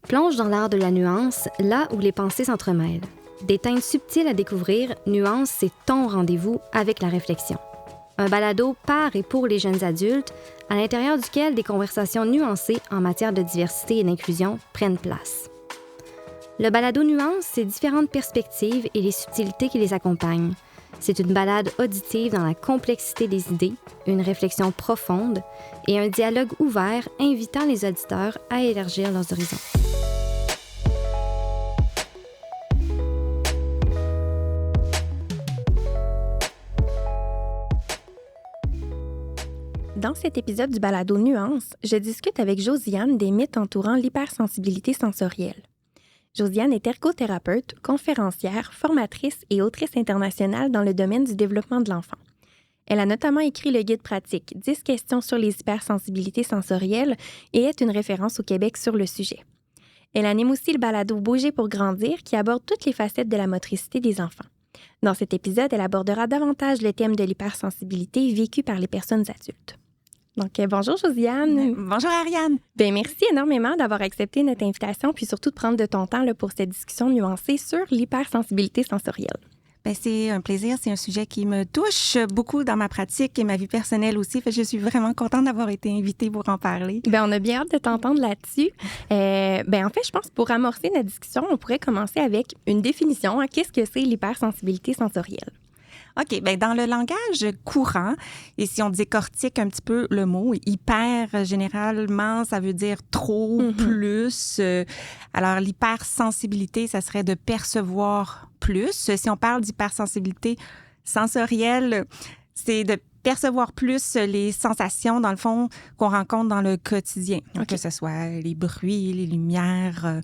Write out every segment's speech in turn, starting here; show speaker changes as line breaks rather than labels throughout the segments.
Plonge dans l'art de la nuance, là où les pensées s'entremêlent. Des teintes subtiles à découvrir, Nuance, c'est ton rendez-vous avec la réflexion. Un balado par et pour les jeunes adultes, à l'intérieur duquel des conversations nuancées en matière de diversité et d'inclusion prennent place. Le balado Nuance, c'est différentes perspectives et les subtilités qui les accompagnent. C'est une balade auditive dans la complexité des idées, une réflexion profonde et un dialogue ouvert invitant les auditeurs à élargir leurs horizons.
Dans cet épisode du balado Nuance, je discute avec Josiane des mythes entourant l'hypersensibilité sensorielle. Josiane est ergothérapeute, conférencière, formatrice et autrice internationale dans le domaine du développement de l'enfant. Elle a notamment écrit le guide pratique « 10 questions sur les hypersensibilités sensorielles » et est une référence au Québec sur le sujet. Elle anime aussi le balado « Bouger pour grandir » qui aborde toutes les facettes de la motricité des enfants. Dans cet épisode, elle abordera davantage le thème de l'hypersensibilité vécue par les personnes adultes. Donc, bonjour Josiane.
Bonjour Ariane.
Bien, merci énormément d'avoir accepté notre invitation puis surtout de prendre de ton temps là, pour cette discussion nuancée sur l'hypersensibilité sensorielle.
Bien, c'est un plaisir. C'est un sujet qui me touche beaucoup dans ma pratique et ma vie personnelle aussi. Fait que je suis vraiment contente d'avoir été invitée pour en parler.
Bien, on a bien hâte de t'entendre là-dessus. En fait, je pense que pour amorcer notre discussion, on pourrait commencer avec une définition. Qu'est-ce que c'est l'hypersensibilité sensorielle?
OK, bien dans le langage courant, et si on décortique un petit peu le mot, hyper, généralement, ça veut dire trop, plus. Alors, l'hypersensibilité, ça serait de percevoir plus. Si on parle d'hypersensibilité sensorielle, c'est de percevoir plus les sensations, dans le fond, qu'on rencontre dans le quotidien. Donc, que ce soit les bruits, les lumières,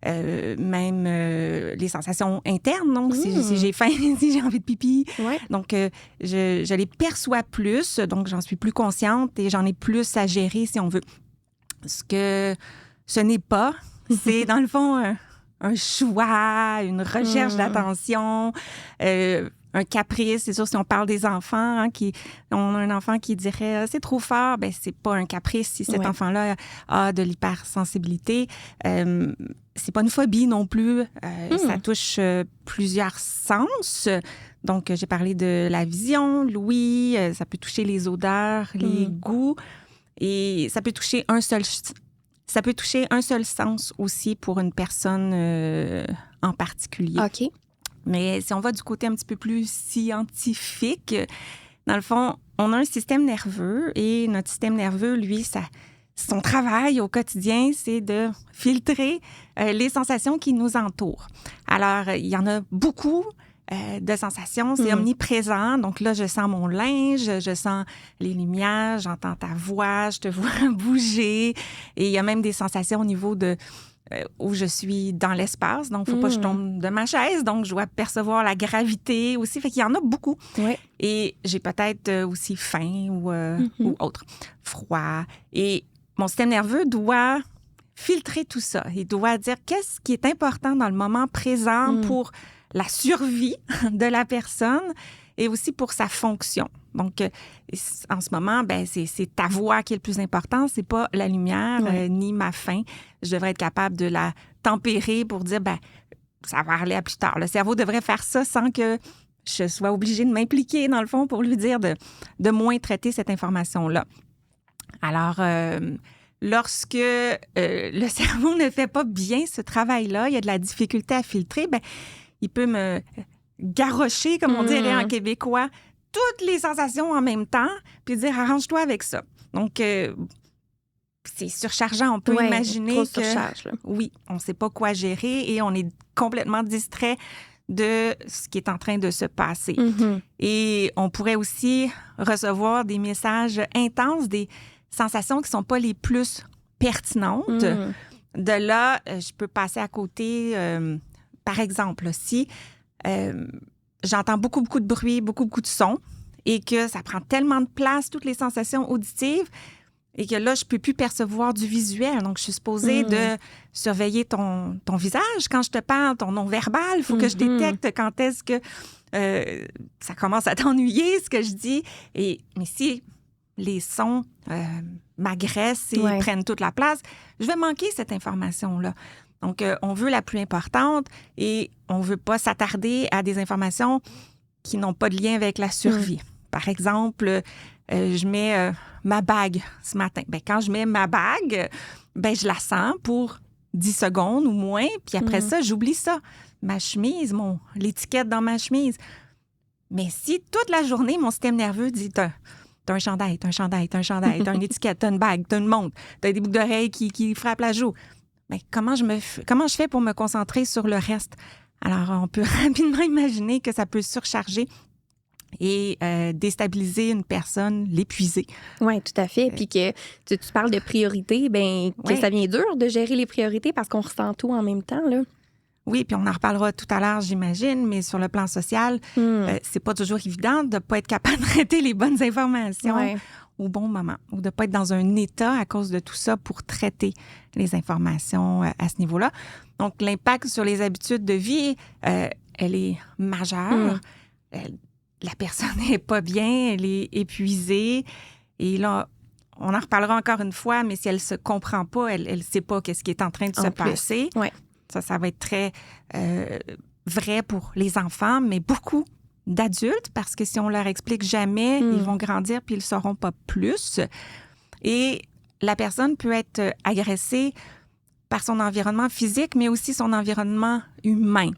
même les sensations internes. Donc, si j'ai faim, si j'ai envie de pipi. Ouais. Donc, je les perçois plus. Donc, j'en suis plus consciente et j'en ai plus à gérer, si on veut. Ce n'est pas, c'est dans le fond un choix, une recherche d'attention, un caprice. C'est sûr, si on parle des enfants, on a un enfant qui dirait c'est trop fort, bien, c'est pas un caprice si cet enfant-là a de l'hypersensibilité. C'est pas une phobie non plus. Ça touche plusieurs sens. Donc, j'ai parlé de la vision, l'ouïe, ça peut toucher les odeurs, les goûts, et ça peut toucher un seul sens aussi pour une personne en particulier.
OK.
Mais si on va du côté un petit peu plus scientifique, dans le fond, on a un système nerveux et notre système nerveux, lui, son travail au quotidien, c'est de filtrer les sensations qui nous entourent. Alors, il y en a beaucoup de sensations, c'est omniprésent. Donc là, je sens mon linge, je sens les lumières, j'entends ta voix, je te vois bouger. Et il y a même des sensations au niveau de où je suis dans l'espace. Donc, il ne faut pas que je tombe de ma chaise. Donc, je dois percevoir la gravité aussi. Fait qu'il y en a beaucoup. Ouais. Et j'ai peut-être aussi faim ou autre, froid. Et mon système nerveux doit filtrer tout ça. Il doit dire qu'est-ce qui est important dans le moment présent pour la survie de la personne et aussi pour sa fonction. Donc, en ce moment, ben c'est ta voix qui est le plus important. C'est pas la lumière ni ma faim. Je devrais être capable de la tempérer pour dire, ben ça va aller à plus tard. Le cerveau devrait faire ça sans que je sois obligée de m'impliquer, dans le fond, pour lui dire de moins traiter cette information-là. Alors, lorsque le cerveau ne fait pas bien ce travail-là, il y a de la difficulté à filtrer, ben il peut me garrocher, comme on dirait en québécois, toutes les sensations en même temps, puis dire arrange-toi avec ça. Donc, c'est surchargeant. On peut imaginer que
surcharge, là.
Oui, on ne sait pas quoi gérer et on est complètement distrait de ce qui est en train de se passer. Et on pourrait aussi recevoir des messages intenses, des sensations qui ne sont pas les plus pertinentes. De là, je peux passer à côté. Par exemple, si j'entends beaucoup de bruit, beaucoup de sons et que ça prend tellement de place, toutes les sensations auditives, et que là, je ne peux plus percevoir du visuel. Donc, je suis supposée de surveiller ton visage quand je te parle, ton non-verbal. Il faut que je détecte quand est-ce que ça commence à t'ennuyer, ce que je dis. Mais si les sons m'agressent et prennent toute la place, je vais manquer cette information-là. Donc, on veut la plus importante et on ne veut pas s'attarder à des informations qui n'ont pas de lien avec la survie. Par exemple, je mets ma bague ce matin. Bien, quand je mets ma bague, bien, je la sens pour 10 secondes ou moins, puis après ça, j'oublie ça. Ma chemise, l'étiquette dans ma chemise. Mais si toute la journée, mon système nerveux dit t'as un chandail, t'as une étiquette, t'as une bague, t'as une montre, t'as des boucles d'oreilles qui frappent la joue, bien, comment je fais pour me concentrer sur le reste? Alors, on peut rapidement imaginer que ça peut surcharger et déstabiliser une personne, l'épuiser.
Oui, tout à fait. Puis que tu parles de priorité, bien, que ça devient dur de gérer les priorités parce qu'on ressent tout en même temps, là.
Oui, puis on en reparlera tout à l'heure, j'imagine, mais sur le plan social, c'est pas toujours évident de ne pas être capable de traiter les bonnes informations au bon moment ou de ne pas être dans un état à cause de tout ça pour traiter les informations à ce niveau-là. Donc, l'impact sur les habitudes de vie, elle est majeure. La personne n'est pas bien, elle est épuisée. Et là, on en reparlera encore une fois, mais si elle ne se comprend pas, elle ne sait pas qu'est-ce qui est en train de se passer.
Oui.
Ça va être très vrai pour les enfants, mais beaucoup d'adultes, parce que si on leur explique jamais, ils vont grandir puis ils ne sauront pas plus. Et la personne peut être agressée par son environnement physique, mais aussi son environnement humain.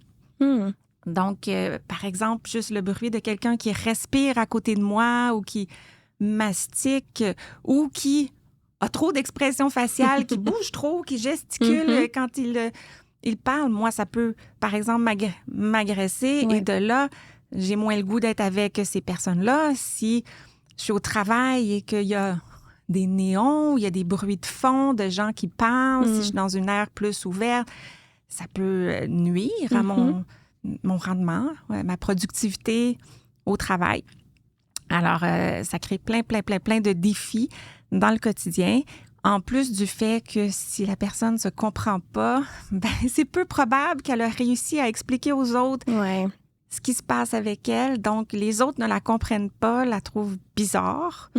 Donc, par exemple, juste le bruit de quelqu'un qui respire à côté de moi ou qui mastique ou qui a trop d'expressions faciales, qui bouge trop, qui gesticule quand il parle. Moi, ça peut, par exemple, m'agresser et de là, j'ai moins le goût d'être avec ces personnes-là. Si je suis au travail et qu'il y a des néons, il y a des bruits de fond de gens qui parlent, si je suis dans une aire plus ouverte, ça peut nuire à mon rendement, ma productivité au travail. Alors, ça crée plein de défis dans le quotidien. En plus du fait que si la personne ne se comprend pas, ben, c'est peu probable qu'elle a réussi à expliquer aux autres ce qui se passe avec elle. Donc, les autres ne la comprennent pas, la trouvent bizarre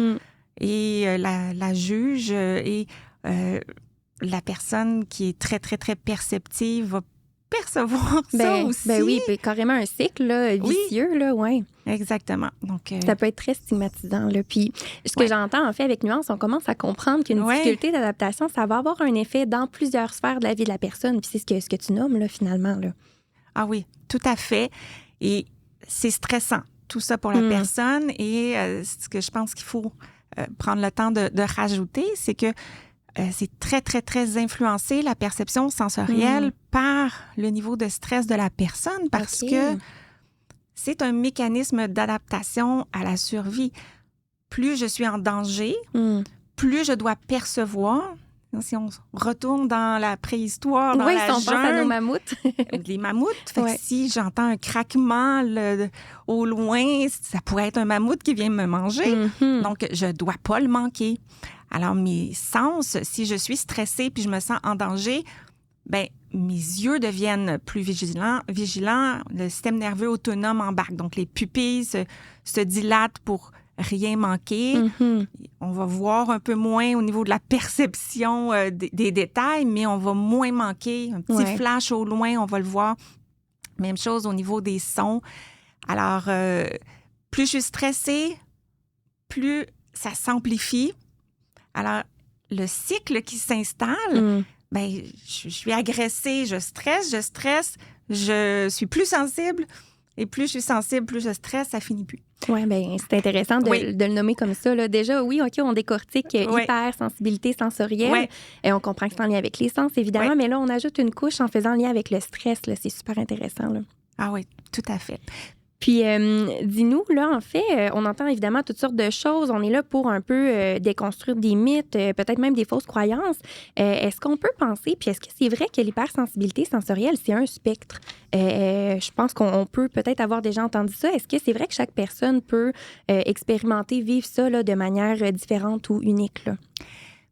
et la jugent. Et la personne qui est très perceptive va percevoir ça aussi.
Ben oui, carrément un cycle là, vicieux, là, oui.
Exactement. Donc,
ça peut être très stigmatisant, là. Puis, ce que j'entends, en fait, avec Nuance, on commence à comprendre qu'une difficulté d'adaptation, ça va avoir un effet dans plusieurs sphères de la vie de la personne. Puis, c'est ce que tu nommes, là, finalement, là.
Ah oui, tout à fait. Et c'est stressant, tout ça pour la personne. Et ce que je pense qu'il faut prendre le temps de rajouter, c'est que c'est très influencé, la perception sensorielle, par le niveau de stress de la personne parce que c'est un mécanisme d'adaptation à la survie. Plus je suis en danger, plus je dois percevoir. Si on retourne dans la préhistoire, dans la jungle...
Oui, si on pense à nos mammouths.
Les mammouths. Fait que si j'entends un craquement au loin, ça pourrait être un mammouth qui vient me manger. Donc, je ne dois pas le manquer. Alors, mes sens, si je suis stressée puis je me sens en danger, bien, mes yeux deviennent plus vigilants. Le système nerveux autonome embarque. Donc, les pupilles se dilatent pour rien manquer. On va voir un peu moins au niveau de la perception des détails, mais on va moins manquer. Un petit flash au loin, on va le voir. Même chose au niveau des sons. Alors, plus je suis stressée, plus ça s'amplifie. Alors, le cycle qui s'installe, bien, je suis agressée, je stresse, je suis plus sensible. Et plus je suis sensible, plus je stresse, ça finit plus.
Oui, bien, c'est intéressant de le nommer comme ça, là. Déjà, oui, OK, on décortique hypersensibilité sensorielle. Et on comprend que c'est en lien avec les sens, évidemment. Mais là, on ajoute une couche en faisant lien avec le stress, là. C'est super intéressant, là.
Ah oui, tout à fait.
Puis, dis-nous, là, en fait, on entend évidemment toutes sortes de choses. On est là pour un peu déconstruire des mythes, peut-être même des fausses croyances. Est-ce qu'on peut penser, puis est-ce que c'est vrai que l'hypersensibilité sensorielle, c'est un spectre? Je pense qu'on peut peut-être avoir déjà entendu ça. Est-ce que c'est vrai que chaque personne peut expérimenter, vivre ça là, de manière différente ou unique, là?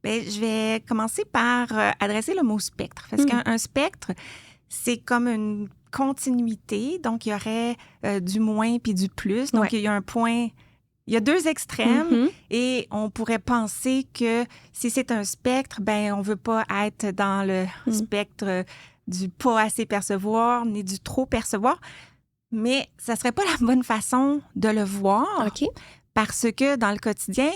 Bien, je vais commencer par adresser le mot spectre. Parce qu'un spectre, c'est comme une continuité. Donc, il y aurait du moins puis du plus. Donc, il y a un point Il y a deux extrêmes et on pourrait penser que si c'est un spectre, ben on veut pas être dans le spectre du pas assez percevoir ni du trop percevoir. Mais ça serait pas la bonne façon de le voir parce que dans le quotidien,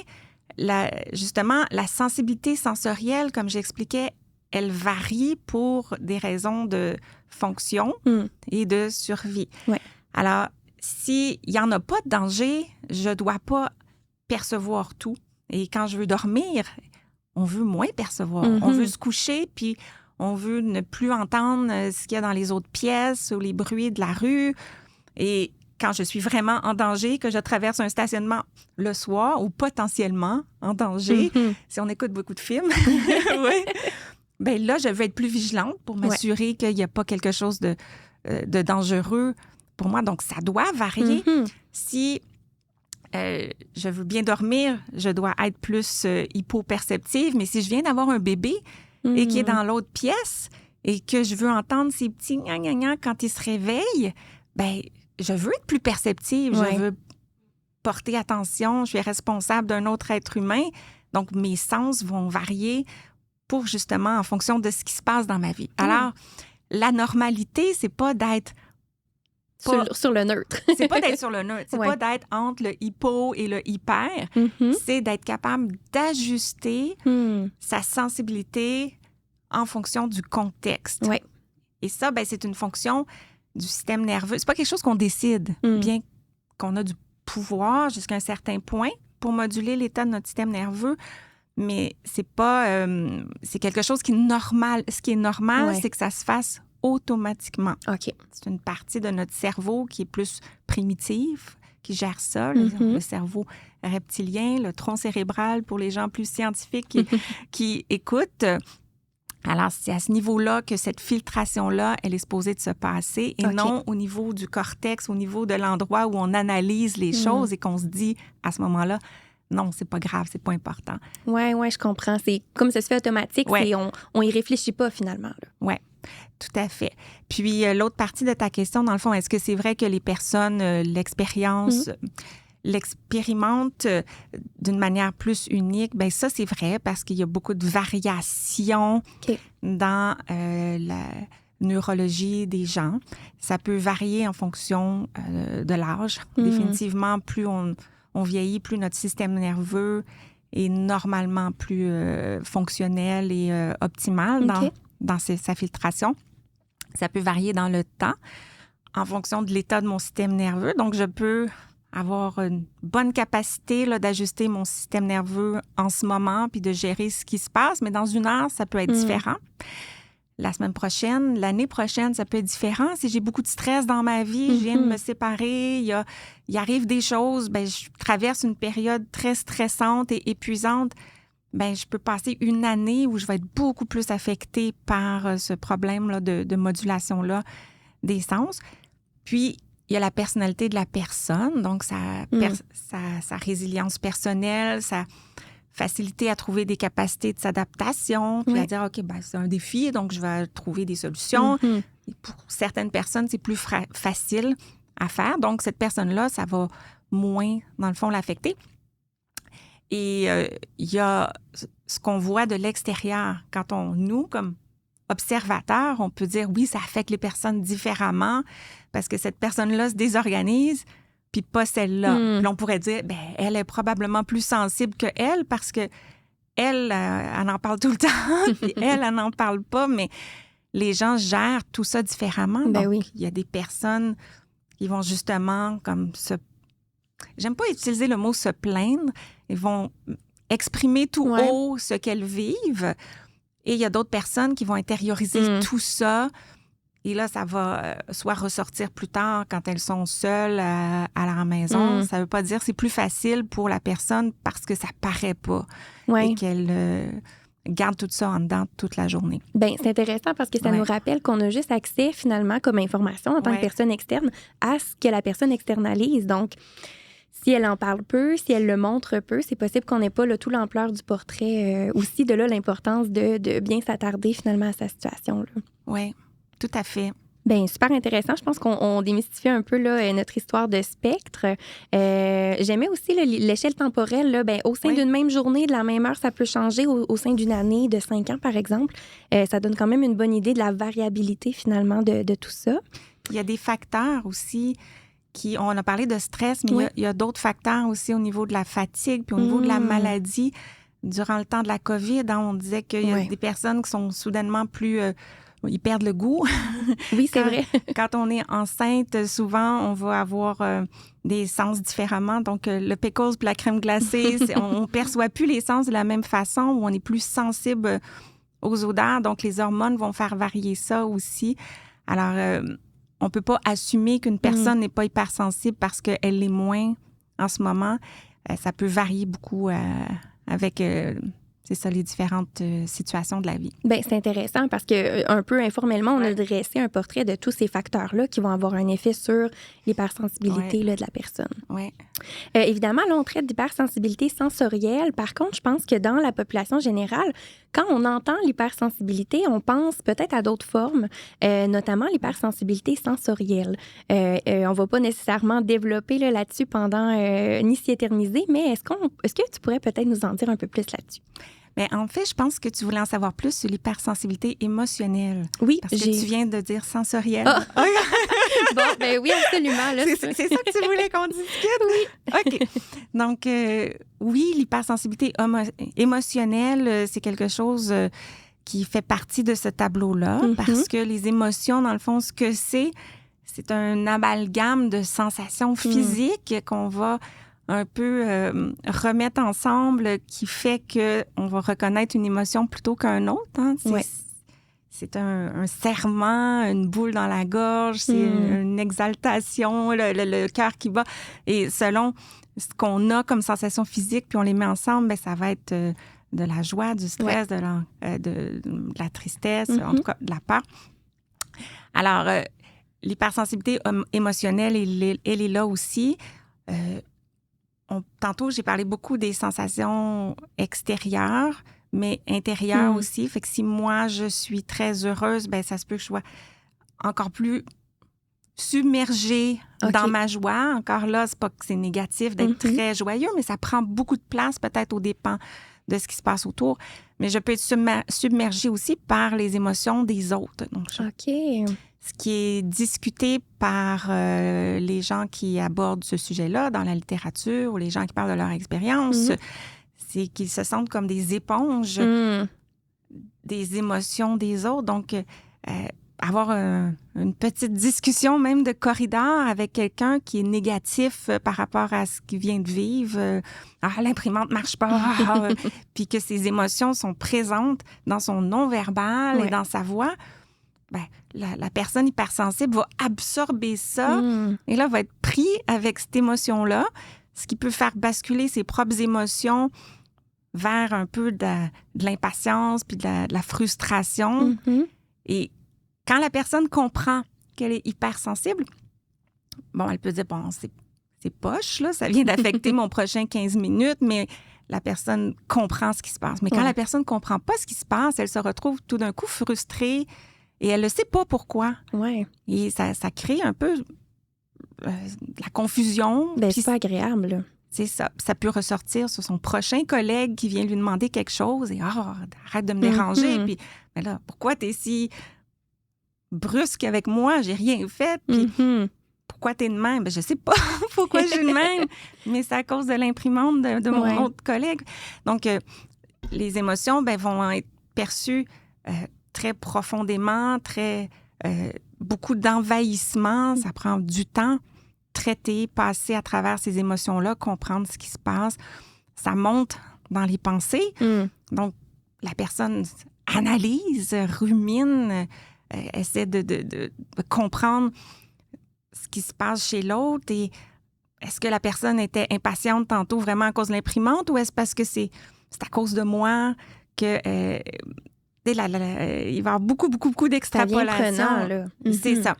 justement, la sensibilité sensorielle, comme j'expliquais, elle varie pour des raisons de fonction et de survie.
Ouais.
Alors, s'il n'y en a pas de danger, je ne dois pas percevoir tout. Et quand je veux dormir, on veut moins percevoir. On veut se coucher, puis on veut ne plus entendre ce qu'il y a dans les autres pièces ou les bruits de la rue. Et quand je suis vraiment en danger, que je traverse un stationnement le soir ou potentiellement en danger, si on écoute beaucoup de films, bien là, je veux être plus vigilante pour m'assurer qu'il n'y a pas quelque chose de dangereux pour moi. Donc, ça doit varier. Si je veux bien dormir, je dois être plus hypoperceptive. Mais si je viens d'avoir un bébé et qui est dans l'autre pièce et que je veux entendre ses petits gna-gna-gna quand il se réveille, bien, je veux être plus perceptive. Je veux porter attention. Je suis responsable d'un autre être humain. Donc, mes sens vont varier pour justement en fonction de ce qui se passe dans ma vie. Alors, la normalité, c'est pas d'être
sur le neutre.
C'est pas d'être sur le neutre. C'est pas d'être entre le hypo et le hyper. C'est d'être capable d'ajuster sa sensibilité en fonction du contexte.
Ouais.
Et ça, ben, c'est une fonction du système nerveux. C'est pas quelque chose qu'on décide, bien qu'on a du pouvoir jusqu'à un certain point pour moduler l'état de notre système nerveux. Mais c'est pas... c'est quelque chose qui est normal. Ce qui est normal, c'est que ça se fasse automatiquement.
OK.
C'est une partie de notre cerveau qui est plus primitive, qui gère ça, le cerveau reptilien, le tronc cérébral pour les gens plus scientifiques qui écoutent. Alors, c'est à ce niveau-là que cette filtration-là, elle est supposée de se passer et non au niveau du cortex, au niveau de l'endroit où on analyse les choses et qu'on se dit à ce moment-là, non, c'est pas grave, c'est pas important.
Oui, je comprends. C'est comme ça se fait automatique, on y réfléchit pas finalement.
Oui, tout à fait. Puis, l'autre partie de ta question, dans le fond, est-ce que c'est vrai que les personnes, l'expérimentent d'une manière plus unique? Bien, ça, c'est vrai parce qu'il y a beaucoup de variations dans la neurologie des gens. Ça peut varier en fonction de l'âge. Définitivement, plus on vieillit, plus notre système nerveux est normalement plus fonctionnel et optimal dans sa filtration. Ça peut varier dans le temps en fonction de l'état de mon système nerveux. Donc, je peux avoir une bonne capacité d'ajuster mon système nerveux en ce moment puis de gérer ce qui se passe. Mais dans une heure, ça peut être différent. La semaine prochaine, l'année prochaine, ça peut être différent. Si j'ai beaucoup de stress dans ma vie, je viens de me séparer, il arrive des choses, ben, je traverse une période très stressante et épuisante, ben, je peux passer une année où je vais être beaucoup plus affectée par ce problème-là de modulation-là des sens. Puis, il y a la personnalité de la personne, donc sa résilience personnelle, sa facilité à trouver des capacités de s'adaptation, puis à dire, OK, ben, c'est un défi, donc je vais trouver des solutions. Et pour certaines personnes, c'est plus facile à faire. Donc, cette personne-là, ça va moins, dans le fond, l'affecter. Et il y a ce qu'on voit de l'extérieur. Quand nous, comme observateurs, on peut dire, oui, ça affecte les personnes différemment parce que cette personne-là se désorganise, puis pas celle-là. Puis on pourrait dire, ben, elle est probablement plus sensible que elle parce que elle en parle tout le temps, puis elle n'en parle pas, mais les gens gèrent tout ça différemment.
Ben
Donc, il y a des personnes qui vont justement comme j'aime pas utiliser le mot se plaindre, ils vont exprimer tout haut ce qu'elles vivent. Et il y a d'autres personnes qui vont intérioriser tout ça. Et là, ça va soit ressortir plus tard quand elles sont seules à leur maison. Ça veut pas dire que c'est plus facile pour la personne parce que ça paraît pas et qu'elle garde tout ça en dedans toute la journée.
Bien, c'est intéressant parce que ça nous rappelle qu'on a juste accès finalement comme information en tant que personne externe à ce que la personne externalise. Donc, si elle en parle peu, si elle le montre peu, c'est possible qu'on n'ait pas tout l'ampleur du portrait. Aussi, de là, l'importance de bien s'attarder finalement à sa situation.
Oui, tout à fait.
Bien, super intéressant. Je pense qu'on démystifie un peu là, notre histoire de spectre. J'aimais aussi là, l'échelle temporelle. Là, ben, au sein d'une même journée, de la même heure, ça peut changer au sein d'une année de 5 ans, par exemple. Ça donne quand même une bonne idée de la variabilité, finalement, de tout ça.
Il y a des facteurs aussi on a parlé de stress, mais il y a d'autres facteurs aussi au niveau de la fatigue puis au niveau de la maladie. Durant le temps de la COVID, on disait qu'il y a des personnes qui sont soudainement plus... ils perdent le goût.
Oui, c'est vrai.
Quand on est enceinte, souvent, on va avoir des sens différemment. Donc, le pickles puis la crème glacée, on ne perçoit plus les sens de la même façon, ou on est plus sensible aux odeurs. Donc, les hormones vont faire varier ça aussi. Alors, on ne peut pas assumer qu'une personne n'est pas hypersensible parce qu'elle l'est moins en ce moment. Ça peut varier beaucoup avec... c'est ça, les différentes situations de la vie.
Bien, c'est intéressant parce que un peu informellement, on a dressé un portrait de tous ces facteurs-là qui vont avoir un effet sur l'hypersensibilité là, de la personne.
Oui.
Évidemment, là, on traite d'hypersensibilité sensorielle. Par contre, je pense que dans la population générale, quand on entend l'hypersensibilité, on pense peut-être à d'autres formes, notamment l'hypersensibilité sensorielle. On ne va pas nécessairement développer là-dessus pendant ni s'y éterniser, mais est-ce que tu pourrais peut-être nous en dire un peu plus là-dessus?
Bien, en fait, je pense que tu voulais en savoir plus sur l'hypersensibilité émotionnelle.
Oui,
parce que tu viens de dire sensorielle.
Oh. Bon, ben oui, absolument. Là,
c'est ça que tu voulais qu'on discute?
Oui.
OK. Donc, oui, l'hypersensibilité émotionnelle, c'est quelque chose qui fait partie de ce tableau-là parce que les émotions, dans le fond, ce que c'est un amalgame de sensations physiques qu'on va un peu remettre ensemble qui fait qu'on va reconnaître une émotion plutôt qu'un autre. Hein? C'est un serrement, une boule dans la gorge, c'est une exaltation, le cœur qui bat. Et selon ce qu'on a comme sensation physique, puis on les met ensemble, bien, ça va être de la joie, du stress, de la tristesse, en tout cas de la peur. Alors, l'hypersensibilité émotionnelle, elle est là aussi. Tantôt, j'ai parlé beaucoup des sensations extérieures, mais intérieures aussi. Fait que si moi, je suis très heureuse, bien, ça se peut que je sois encore plus submergée dans ma joie. Encore là, c'est pas que c'est négatif d'être très joyeux, mais ça prend beaucoup de place peut-être aux dépens de ce qui se passe autour. Mais je peux être submergée aussi par les émotions des autres. Donc, ce qui est discuté par les gens qui abordent ce sujet-là dans la littérature ou les gens qui parlent de leur expérience, c'est qu'ils se sentent comme des éponges des émotions des autres. Donc, avoir une petite discussion même de corridor avec quelqu'un qui est négatif par rapport à ce qu'il vient de vivre. L'imprimante marche pas. Puis que ses émotions sont présentes dans son non-verbal et dans sa voix. Ben, la personne hypersensible va absorber ça et là, va être pris avec cette émotion-là, ce qui peut faire basculer ses propres émotions vers un peu de l'impatience puis de la frustration. Et quand la personne comprend qu'elle est hypersensible, elle peut dire, c'est poche, là, ça vient d'affecter mon prochain 15 minutes, mais la personne comprend ce qui se passe. Mais quand la personne ne comprend pas ce qui se passe, elle se retrouve tout d'un coup frustrée et elle ne sait pas pourquoi. Et ça crée un peu la confusion.
C'est pas agréable, là.
C'est ça. Ça peut ressortir sur son prochain collègue qui vient lui demander quelque chose et arrête de me déranger. Puis, mais là, pourquoi t'es si brusque avec moi? J'ai rien fait. Puis, pourquoi t'es de même? Ben, je sais pas pourquoi je suis de même, mais c'est à cause de l'imprimante de mon autre collègue. Donc, les émotions vont être perçues très profondément, beaucoup d'envahissement. Ça prend du temps. Traiter, passer à travers ces émotions-là, comprendre ce qui se passe. Ça monte dans les pensées. Donc, la personne analyse, rumine, essaie de comprendre ce qui se passe chez l'autre. Et est-ce que la personne était impatiente tantôt vraiment à cause de l'imprimante ou est-ce parce que c'est à cause de moi que... il va y avoir beaucoup d'extrapolation.
Ça vient prenant, là.
C'est ça.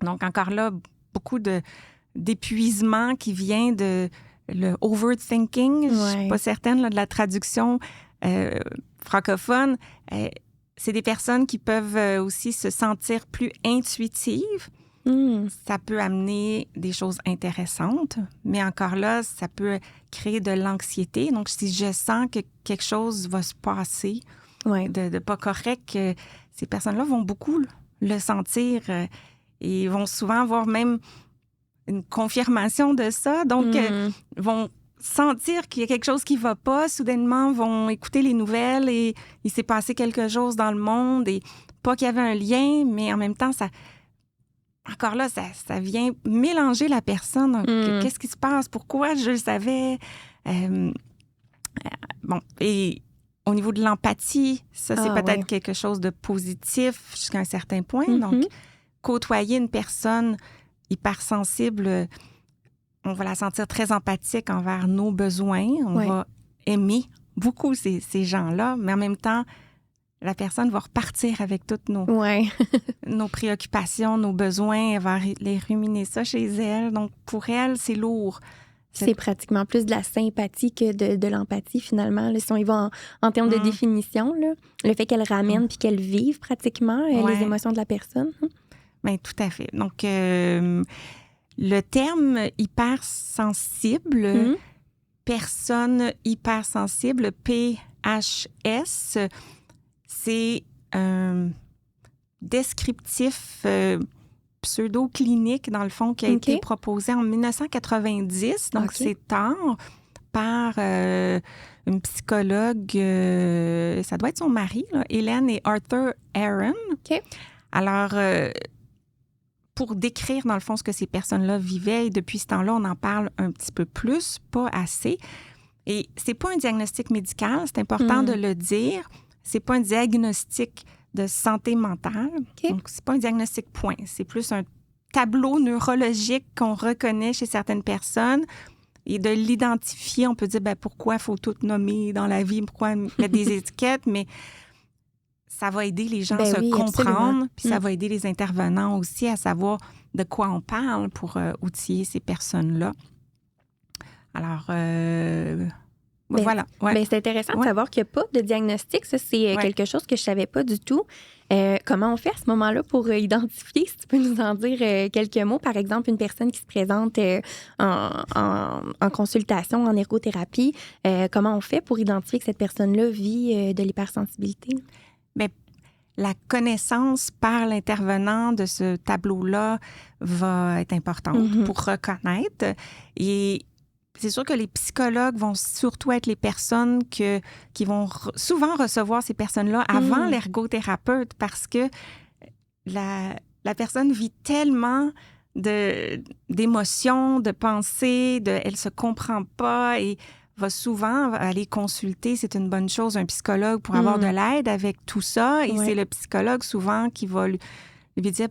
Donc, encore là, beaucoup d'épuisement qui vient de le overthinking. Je ne suis pas certaine de la traduction francophone. c'est des personnes qui peuvent aussi se sentir plus intuitives. Ça peut amener des choses intéressantes, mais encore là, ça peut créer de l'anxiété. Donc, si je sens que quelque chose va se passer de pas correct, ces personnes-là vont beaucoup le sentir et vont souvent avoir même une confirmation de ça. Donc, vont sentir qu'il y a quelque chose qui ne va pas. Soudainement, vont écouter les nouvelles et il s'est passé quelque chose dans le monde et pas qu'il y avait un lien, mais en même temps, encore là, ça vient mélanger la personne. Donc, qu'est-ce qui se passe? Pourquoi je le savais? Bon, et au niveau de l'empathie, ça, c'est peut-être quelque chose de positif jusqu'à un certain point. Donc, côtoyer une personne hypersensible, on va la sentir très empathique envers nos besoins. On va aimer beaucoup ces gens-là, mais en même temps, la personne va repartir avec toutes nos préoccupations, nos besoins. Elle va les ruminer ça chez elle. Donc, pour elle, c'est lourd.
C'est pratiquement plus de la sympathie que de l'empathie, finalement. Là, si on y va en termes de définition, là, le fait qu'elle ramène puis qu'elle vive pratiquement les émotions de la personne.
Bien, tout à fait. Donc, le terme hypersensible, personne hypersensible, PHS, c'est un descriptif pseudo-clinique, dans le fond, qui a été proposé en 1990, donc c'est tard, par une psychologue, ça doit être son mari, là, Hélène et Arthur Aaron. Alors, pour décrire, dans le fond, ce que ces personnes-là vivaient, et depuis ce temps-là, on en parle un petit peu plus, pas assez. Et c'est pas un diagnostic médical, c'est important de le dire. C'est pas un diagnostic de santé mentale. Donc, c'est pas un diagnostic point. C'est plus un tableau neurologique qu'on reconnaît chez certaines personnes et de l'identifier. On peut dire, pourquoi il faut tout nommer dans la vie, pourquoi mettre des étiquettes, mais ça va aider les gens à se comprendre, puis ça va aider les intervenants aussi à savoir de quoi on parle pour outiller ces personnes-là. Alors, voilà.
C'est intéressant de savoir qu'il n'y a pas de diagnostic. Ça, c'est quelque chose que je ne savais pas du tout. Comment on fait à ce moment-là pour identifier? Si tu peux nous en dire quelques mots. Par exemple, une personne qui se présente en consultation, en ergothérapie, comment on fait pour identifier que cette personne-là vit de l'hypersensibilité?
Bien, la connaissance par l'intervenant de ce tableau-là va être importante pour reconnaître. Et c'est sûr que les psychologues vont surtout être les personnes qui vont souvent recevoir ces personnes-là avant l'ergothérapeute parce que la personne vit tellement d'émotions, de pensées, elle se comprend pas et va souvent aller consulter, c'est une bonne chose, un psychologue pour avoir de l'aide avec tout ça. Et c'est le psychologue souvent qui va lui dire,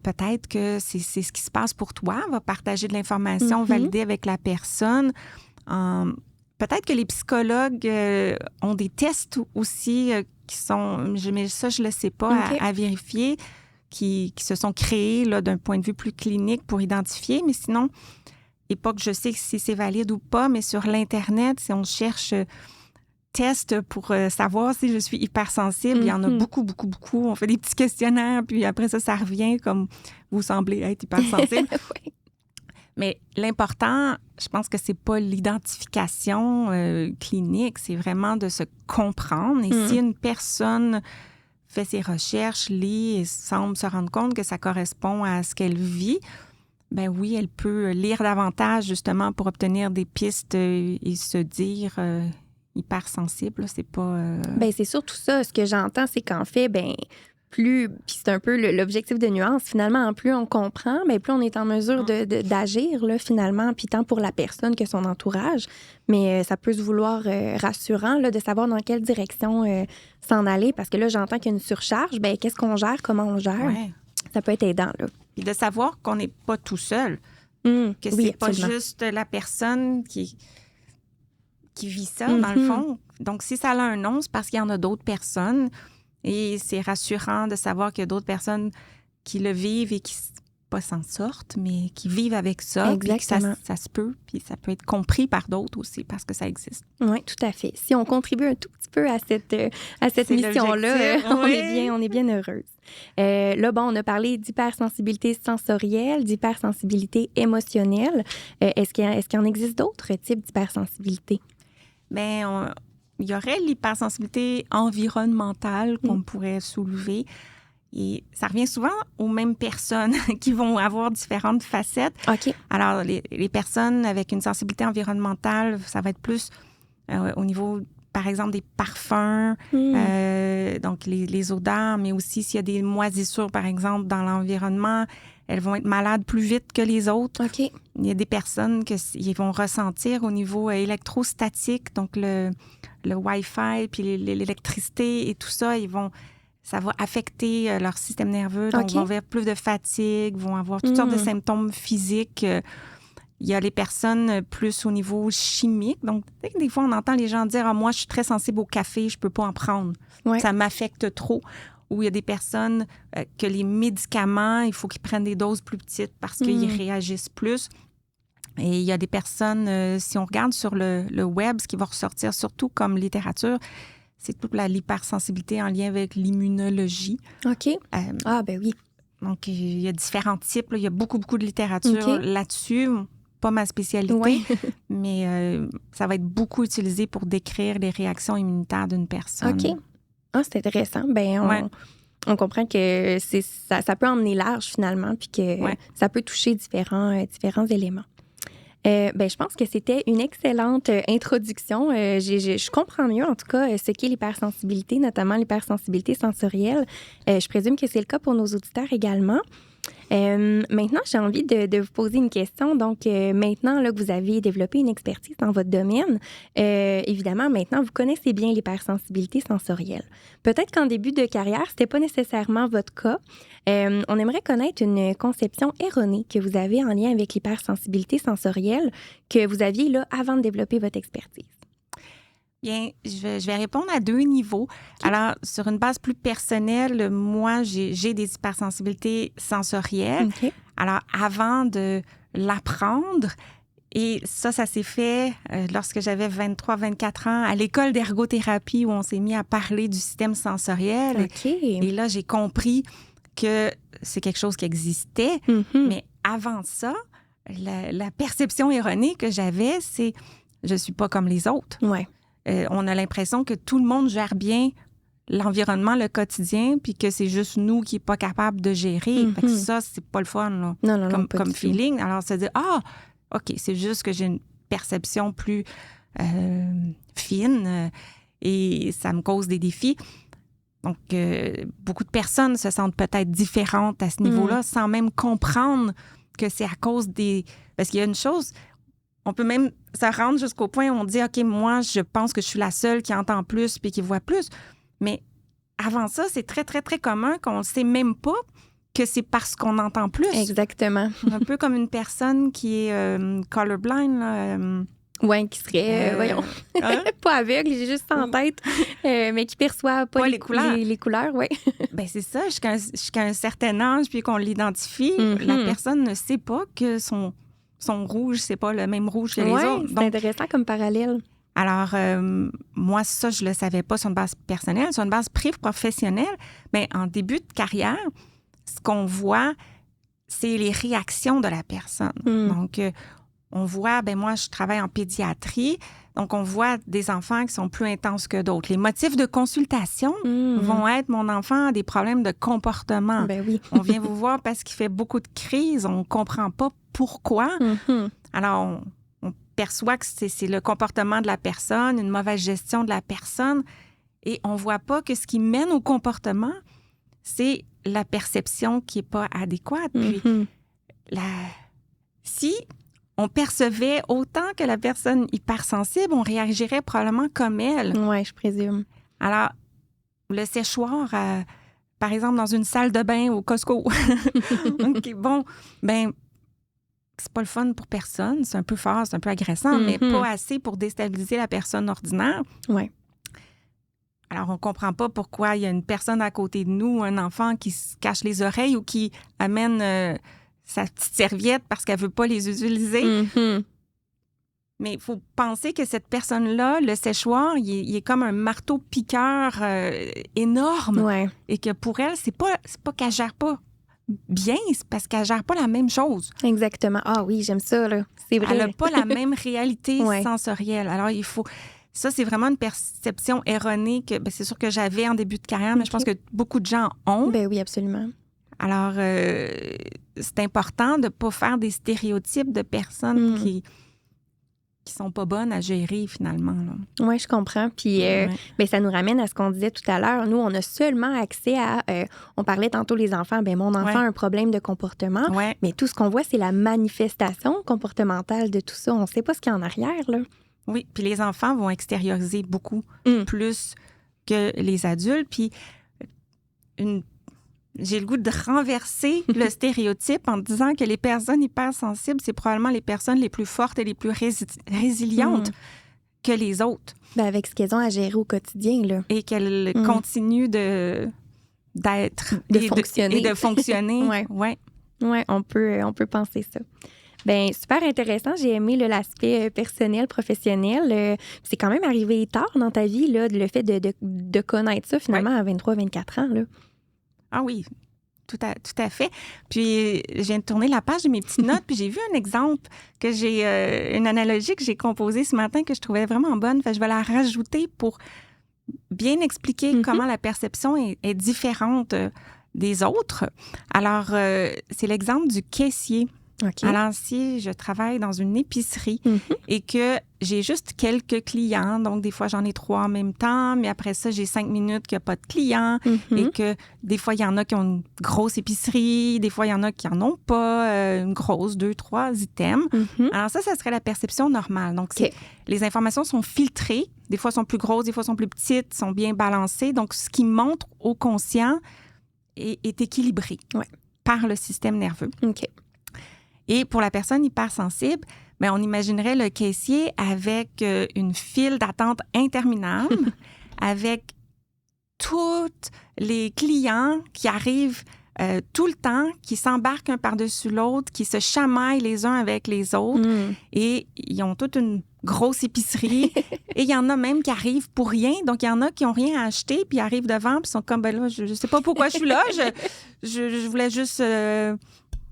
peut-être que c'est ce qui se passe pour toi, va partager de l'information, valider avec la personne. Peut-être que les psychologues ont des tests aussi qui sont, mais ça, je ne le sais pas, à vérifier, qui se sont créés là, d'un point de vue plus clinique pour identifier. Mais sinon, et pas que je sais si c'est valide ou pas, mais sur l'Internet, si on cherche test pour savoir si je suis hypersensible, il y en a beaucoup, beaucoup, beaucoup. On fait des petits questionnaires, puis après ça revient comme vous semblez être hypersensible. Mais l'important, je pense que c'est pas l'identification clinique, c'est vraiment de se comprendre. Et si une personne fait ses recherches, lit et semble se rendre compte que ça correspond à ce qu'elle vit, ben oui, elle peut lire davantage justement pour obtenir des pistes et se dire hypersensible. C'est pas...
Ben c'est surtout ça. Ce que j'entends, c'est qu'en fait, puis c'est un peu l'objectif de Nuance, finalement, plus on comprend, plus on est en mesure d'agir, là, finalement, puis tant pour la personne que son entourage. Mais ça peut se vouloir rassurant, là, de savoir dans quelle direction s'en aller, parce que là, j'entends qu'il y a une surcharge. Qu'est-ce qu'on gère? Comment on gère? Ouais. Ça peut être aidant, là.
Puis de savoir qu'on n'est pas tout seul, que c'est pas juste la personne qui vit ça, dans le fond. Donc, si ça a un nom, c'est parce qu'il y en a d'autres personnes. Et c'est rassurant de savoir qu'il y a d'autres personnes qui le vivent et qui pas s'en sortent, mais qui vivent avec ça.
Exactement.
Ça se peut, puis ça peut être compris par d'autres aussi parce que ça existe.
Oui, tout à fait. Si on contribue un tout petit peu à cette mission-là, on est bien heureuse. Là, bon, on a parlé d'hypersensibilité sensorielle, d'hypersensibilité émotionnelle. Est-ce qu'il en existe d'autres types d'hypersensibilité?
Bien, il y aurait l'hypersensibilité environnementale qu'on pourrait soulever. Et ça revient souvent aux mêmes personnes qui vont avoir différentes facettes.
OK.
Alors, les personnes avec une sensibilité environnementale, ça va être plus au niveau, par exemple, des parfums, donc les odeurs, mais aussi s'il y a des moisissures, par exemple, dans l'environnement, elles vont être malades plus vite que les autres.
OK.
Il y a des personnes qui vont ressentir au niveau électrostatique, donc le Wi-Fi, puis l'électricité et tout ça, ça va affecter leur système nerveux. Donc, vont avoir plus de fatigue, vont avoir toutes sortes de symptômes physiques. Il y a les personnes plus au niveau chimique. Donc, des fois, on entend les gens dire « Ah, moi, je suis très sensible au café, je peux pas en prendre.
Ouais.
Ça m'affecte trop. » Ou il y a des personnes que les médicaments, il faut qu'ils prennent des doses plus petites parce qu'ils réagissent plus. Et il y a des personnes, si on regarde sur le web, ce qui va ressortir surtout comme littérature, c'est toute l'hypersensibilité en lien avec l'immunologie.
OK. Ben oui.
Donc, il y a différents types. Là. Il y a beaucoup de littérature là-dessus. Pas ma spécialité, mais ça va être beaucoup utilisé pour décrire les réactions immunitaires d'une personne.
OK. Ah, c'est intéressant. Ben, on comprend que ça peut emmener large, finalement, puis que ça peut toucher différents éléments. Je pense que c'était une excellente introduction. Je comprends mieux, en tout cas, ce qu'est l'hypersensibilité, notamment l'hypersensibilité sensorielle. Je présume que c'est le cas pour nos auditeurs également. Maintenant, j'ai envie de vous poser une question. Donc, maintenant là, que vous avez développé une expertise dans votre domaine, évidemment, maintenant, vous connaissez bien l'hypersensibilité sensorielle. Peut-être qu'en début de carrière, ce n'était pas nécessairement votre cas. On aimerait connaître une conception erronée que vous avez en lien avec l'hypersensibilité sensorielle que vous aviez là avant de développer votre expertise.
Bien, je vais répondre à 2 niveaux. Okay. Alors, sur une base plus personnelle, moi, j'ai des hypersensibilités sensorielles.
Okay.
Alors, avant de l'apprendre, et ça s'est fait lorsque j'avais 23-24 ans à l'école d'ergothérapie où on s'est mis à parler du système sensoriel.
Okay.
Et là, j'ai compris que c'est quelque chose qui existait. Mais avant ça, la perception erronée que j'avais, c'est je suis pas comme les autres.
Ouais.
On a l'impression que tout le monde gère bien l'environnement, le quotidien, puis que c'est juste nous qui n'est pas capable de gérer. Fait que ça, c'est pas le fun, là,
non,
comme feeling. Alors, se dire, OK, c'est juste que j'ai une perception plus fine et ça me cause des défis. Donc, beaucoup de personnes se sentent peut-être différentes à ce niveau-là sans même comprendre que c'est à cause des... Parce qu'il y a une chose... On peut même se rendre jusqu'au point où on dit « OK, moi, je pense que je suis la seule qui entend plus puis qui voit plus. » Mais avant ça, c'est très, très, très commun qu'on ne sait même pas que c'est parce qu'on entend plus.
Exactement.
Un peu comme une personne qui est colorblind, là.
Oui, qui serait, voyons, pas aveugle, j'ai juste ça en tête, mais qui perçoit pas les couleurs. Les couleurs, oui.
Bien, c'est ça. Jusqu'à un certain âge, puis qu'on l'identifie, la personne ne sait pas que son rouge, c'est pas le même rouge que les autres.
C'est intéressant comme parallèle.
Alors, moi, ça, je le savais pas sur une base personnelle. Sur une base professionnelle, mais en début de carrière, ce qu'on voit, c'est les réactions de la personne. Donc, on voit, moi, je travaille en pédiatrie, donc on voit des enfants qui sont plus intenses que d'autres. Les motifs de consultation vont être, mon enfant a des problèmes de comportement.
Ben oui.
On vient vous voir parce qu'il fait beaucoup de crises, on comprend pas pourquoi. Alors, on perçoit que c'est le comportement de la personne, une mauvaise gestion de la personne, et on voit pas que ce qui mène au comportement, c'est la perception qui est pas adéquate. Puis, si on percevait autant que la personne hypersensible, on réagirait probablement comme elle.
Oui, je présume.
Alors, le séchoir, par exemple, dans une salle de bain au Costco. OK, bon, c'est pas le fun pour personne. C'est un peu fort, c'est un peu agressant, mais pas assez pour déstabiliser la personne ordinaire.
Oui.
Alors, on comprend pas pourquoi il y a une personne à côté de nous, un enfant qui se cache les oreilles ou qui amène sa petite serviette parce qu'elle veut pas les utiliser.
Mhm.
Mais il faut penser que cette personne-là, le séchoir, il est comme un marteau-piqueur énorme.
Ouais.
Et que pour elle, c'est pas qu'elle gère pas bien, c'est parce qu'elle gère pas la même chose.
Exactement. Ah oui, j'aime ça, là. C'est vrai.
Elle n'a pas la même réalité
Ouais.
sensorielle. Alors, il faut... Ça, c'est vraiment une perception erronée que c'est sûr que j'avais en début de carrière, mais je pense que beaucoup de gens ont.
Ben oui, absolument.
Alors, c'est important de ne pas faire des stéréotypes de personnes qui sont pas bonnes à gérer, finalement.
Oui, je comprends. Puis, ben, ça nous ramène à ce qu'on disait tout à l'heure. Nous, on a seulement accès à... on parlait tantôt les enfants. Ben mon enfant a un problème de comportement.
Ouais.
Mais tout ce qu'on voit, c'est la manifestation comportementale de tout ça. On ne sait pas ce qu'il y a en arrière, là.
Oui, puis les enfants vont extérioriser beaucoup plus que les adultes. Puis, j'ai le goût de renverser le stéréotype en disant que les personnes hypersensibles, c'est probablement les personnes les plus fortes et les plus résilientes que les autres.
Ben, avec ce qu'elles ont à gérer au quotidien, là.
Et qu'elles continuent d'être...
De fonctionner.
Et de fonctionner.
Oui, on peut penser ça. Bien, super intéressant. J'ai aimé là, l'aspect personnel, professionnel. C'est quand même arrivé tard dans ta vie, là, le fait de connaître ça, finalement, à 23-24 ans, là.
Ah oui, tout à fait. Puis, je viens de tourner la page de mes petites notes, puis j'ai vu un exemple que j'ai... une analogie que j'ai composée ce matin que je trouvais vraiment bonne. Fait que je vais la rajouter pour bien expliquer comment la perception est différente des autres. Alors, c'est l'exemple du caissier.
Okay.
Alors, si je travaille dans une épicerie et que j'ai juste quelques clients, donc des fois j'en ai 3 en même temps, mais après ça, j'ai 5 minutes qu'il n'y a pas de clients et que des fois, il y en a qui ont une grosse épicerie, des fois, il y en a qui n'en ont pas, une grosse, 2, 3 items. Alors ça serait la perception normale. Donc, les informations sont filtrées, des fois sont plus grosses, des fois sont plus petites, sont bien balancées. Donc, ce qui montre au conscient est équilibré par le système nerveux.
OK.
Et pour la personne hypersensible, bien, on imaginerait le caissier avec une file d'attente interminable, avec tous les clients qui arrivent tout le temps, qui s'embarquent un par-dessus l'autre, qui se chamaillent les uns avec les autres. Et ils ont toute une grosse épicerie. Et il y en a même qui arrivent pour rien. Donc, il y en a qui n'ont rien à acheter, puis ils arrivent devant, puis ils sont comme, ben là, je ne sais pas pourquoi je suis là. Je voulais juste...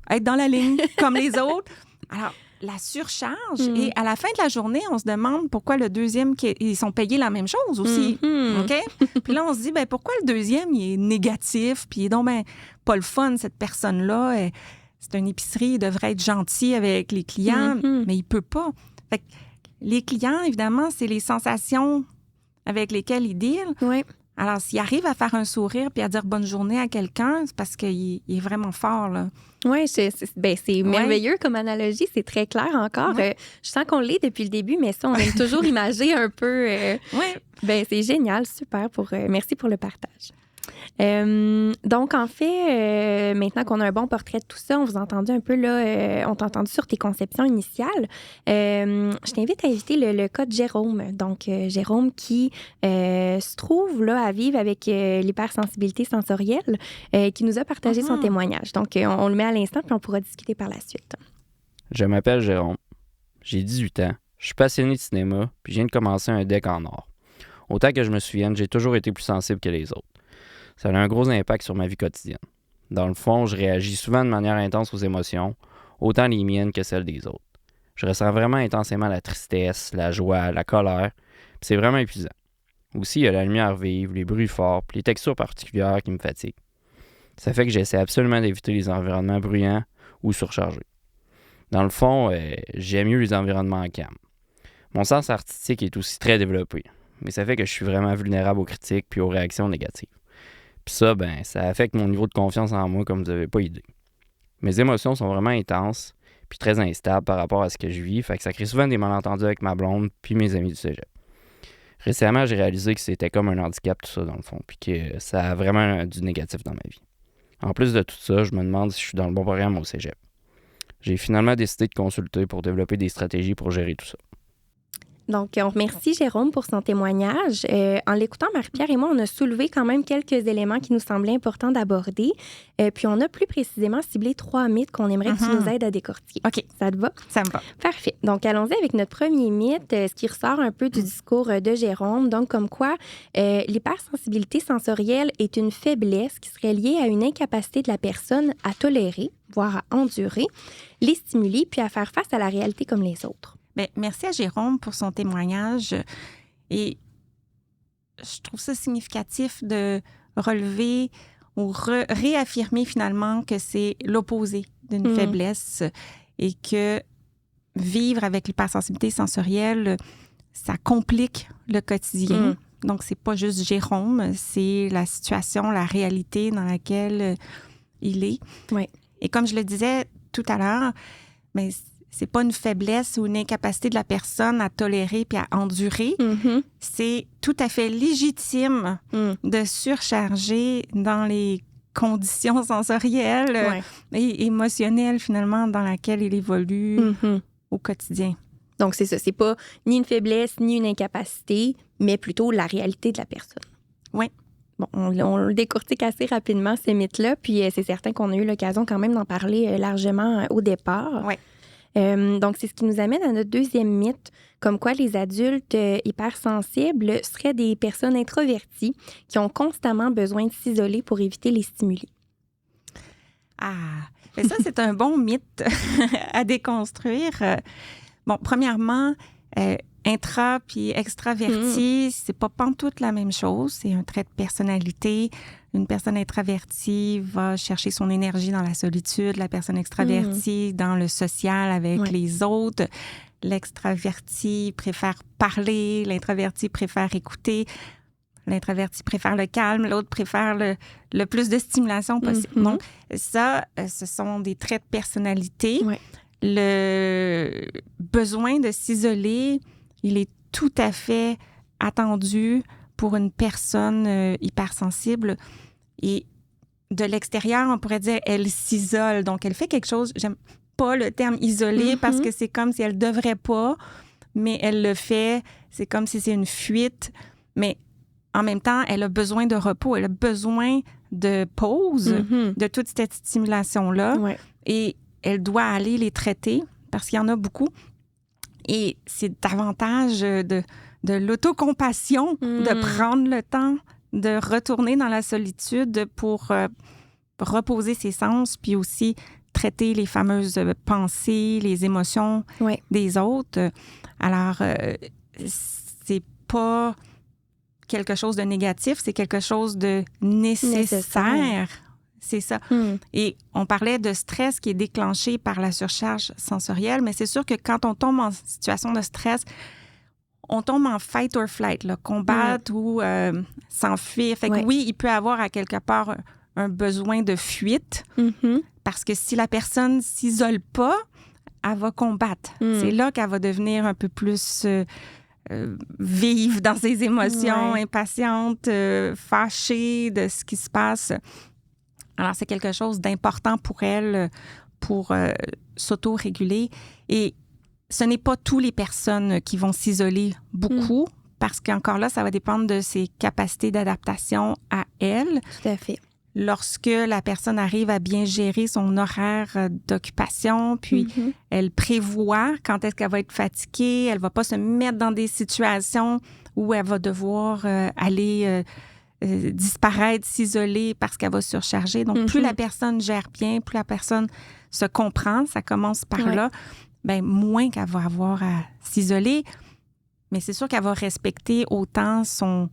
être dans la ligne comme les autres. Alors, la surcharge. Et à la fin de la journée, on se demande pourquoi le deuxième, ils sont payés la même chose aussi. OK? Puis là, on se dit, ben pourquoi le deuxième, il est négatif, puis il est donc ben, pas le fun, cette personne-là. C'est une épicerie, il devrait être gentil avec les clients, mais il peut pas. Fait que les clients, évidemment, c'est les sensations avec lesquelles ils dealent.
Oui.
Alors, s'il arrive à faire un sourire puis à dire bonne journée à quelqu'un, c'est parce qu'il est vraiment fort, là.
Oui, c'est merveilleux comme analogie. C'est très clair encore. Je sens qu'on l'est depuis le début, mais ça, on aime toujours imager un peu. Ben, c'est génial. Super. Merci pour le partage. Donc, en fait, maintenant qu'on a un bon portrait de tout ça, on vous a entendu un peu, là, on t'a entendu sur tes conceptions initiales. Je t'invite à éviter le cas de Jérôme. Donc, Jérôme qui se trouve là à vivre avec l'hypersensibilité sensorielle, qui nous a partagé son témoignage. Donc, on le met à l'instant, puis on pourra discuter par la suite.
Je m'appelle Jérôme. J'ai 18 ans. Je suis passionné de cinéma, puis je viens de commencer un deck en or. Autant que je me souvienne, j'ai toujours été plus sensible que les autres. Ça a un gros impact sur ma vie quotidienne. Dans le fond, je réagis souvent de manière intense aux émotions, autant les miennes que celles des autres. Je ressens vraiment intensément la tristesse, la joie, la colère, puis c'est vraiment épuisant. Aussi, il y a la lumière vive, les bruits forts, puis les textures particulières qui me fatiguent. Ça fait que j'essaie absolument d'éviter les environnements bruyants ou surchargés. Dans le fond, j'aime mieux les environnements calmes. Mon sens artistique est aussi très développé, mais ça fait que je suis vraiment vulnérable aux critiques puis aux réactions négatives. Puis ça, ben, ça affecte mon niveau de confiance en moi comme vous n'avez pas idée. Mes émotions sont vraiment intenses puis très instables par rapport à ce que je vis, fait que ça crée souvent des malentendus avec ma blonde puis mes amis du cégep. Récemment, j'ai réalisé que c'était comme un handicap tout ça dans le fond, puis que ça a vraiment du négatif dans ma vie. En plus de tout ça, je me demande si je suis dans le bon programme au cégep. J'ai finalement décidé de consulter pour développer des stratégies pour gérer tout ça.
Donc, on remercie Jérôme pour son témoignage. En l'écoutant, Marie-Pierre et moi, on a soulevé quand même quelques éléments qui nous semblaient importants d'aborder. Puis, on a plus précisément ciblé 3 mythes qu'on aimerait que tu nous aides à décortiquer.
OK.
Ça te va?
Ça me va.
Parfait. Donc, allons-y avec notre premier mythe, ce qui ressort un peu du discours de Jérôme. Donc, comme quoi l'hypersensibilité sensorielle est une faiblesse qui serait liée à une incapacité de la personne à tolérer, voire à endurer, les stimuli, puis à faire face à la réalité comme les autres.
Bien, merci à Jérôme pour son témoignage. Et je trouve ça significatif de relever ou réaffirmer finalement que c'est l'opposé d'une faiblesse et que vivre avec l'hypersensibilité sensorielle, ça complique le quotidien. Donc, c'est pas juste Jérôme, c'est la situation, la réalité dans laquelle il est.
Oui.
Et comme je le disais tout à l'heure, mais c'est pas une faiblesse ou une incapacité de la personne à tolérer puis à endurer. C'est tout à fait légitime de surcharger dans les conditions sensorielles et émotionnelles, finalement, dans lesquelles il évolue au quotidien.
Donc, c'est ça. C'est pas ni une faiblesse, ni une incapacité, mais plutôt la réalité de la personne.
Oui.
Bon, on le décortique assez rapidement, ces mythes-là, puis c'est certain qu'on a eu l'occasion quand même d'en parler largement au départ.
Oui.
Donc, c'est ce qui nous amène à notre deuxième mythe, comme quoi les adultes hypersensibles seraient des personnes introverties qui ont constamment besoin de s'isoler pour éviter les stimuli.
Ah, mais ça, c'est un bon mythe à déconstruire. Bon, premièrement, intra puis extraverti, c'est pas pantoute la même chose. C'est un trait de personnalité. Une personne introvertie va chercher son énergie dans la solitude. La personne extravertie dans le social avec les autres. L'extraverti préfère parler. L'introverti préfère écouter. L'introverti préfère le calme. L'autre préfère le plus de stimulation possible. Donc, ça, ce sont des traits de personnalité. Le besoin de s'isoler, il est tout à fait attendu pour une personne hypersensible. Et de l'extérieur, on pourrait dire, elle s'isole. Donc, elle fait quelque chose, j'aime pas le terme isolé parce que c'est comme si elle devrait pas, mais elle le fait. C'est comme si c'est une fuite. Mais en même temps, elle a besoin de repos, elle a besoin de pause de toute cette stimulation-là. Et elle doit aller les traiter parce qu'il y en a beaucoup. Et c'est davantage de l'autocompassion, de prendre le temps de retourner dans la solitude pour reposer ses sens, puis aussi traiter les fameuses pensées, les émotions des autres. Alors, c'est pas quelque chose de négatif, c'est quelque chose de nécessaire. C'est ça. Et on parlait de stress qui est déclenché par la surcharge sensorielle, mais c'est sûr que quand on tombe en situation de stress, on tombe en fight or flight, là, combattre ou s'enfuir. Fait que oui, il peut avoir à quelque part un besoin de fuite parce que si la personne s'isole pas, elle va combattre. C'est là qu'elle va devenir un peu plus vive dans ses émotions, impatiente, fâchée de ce qui se passe. Alors, c'est quelque chose d'important pour elle pour s'auto-réguler. Et ce n'est pas toutes les personnes qui vont s'isoler beaucoup parce qu'encore là, ça va dépendre de ses capacités d'adaptation à elle.
Tout à fait.
Lorsque la personne arrive à bien gérer son horaire d'occupation, puis elle prévoit quand est-ce qu'elle va être fatiguée, elle ne va pas se mettre dans des situations où elle va devoir aller disparaître, s'isoler parce qu'elle va surcharger. Donc, plus la personne gère bien, plus la personne se comprend, ça commence par là, bien, moins qu'elle va avoir à s'isoler. Mais c'est sûr qu'elle va respecter autant son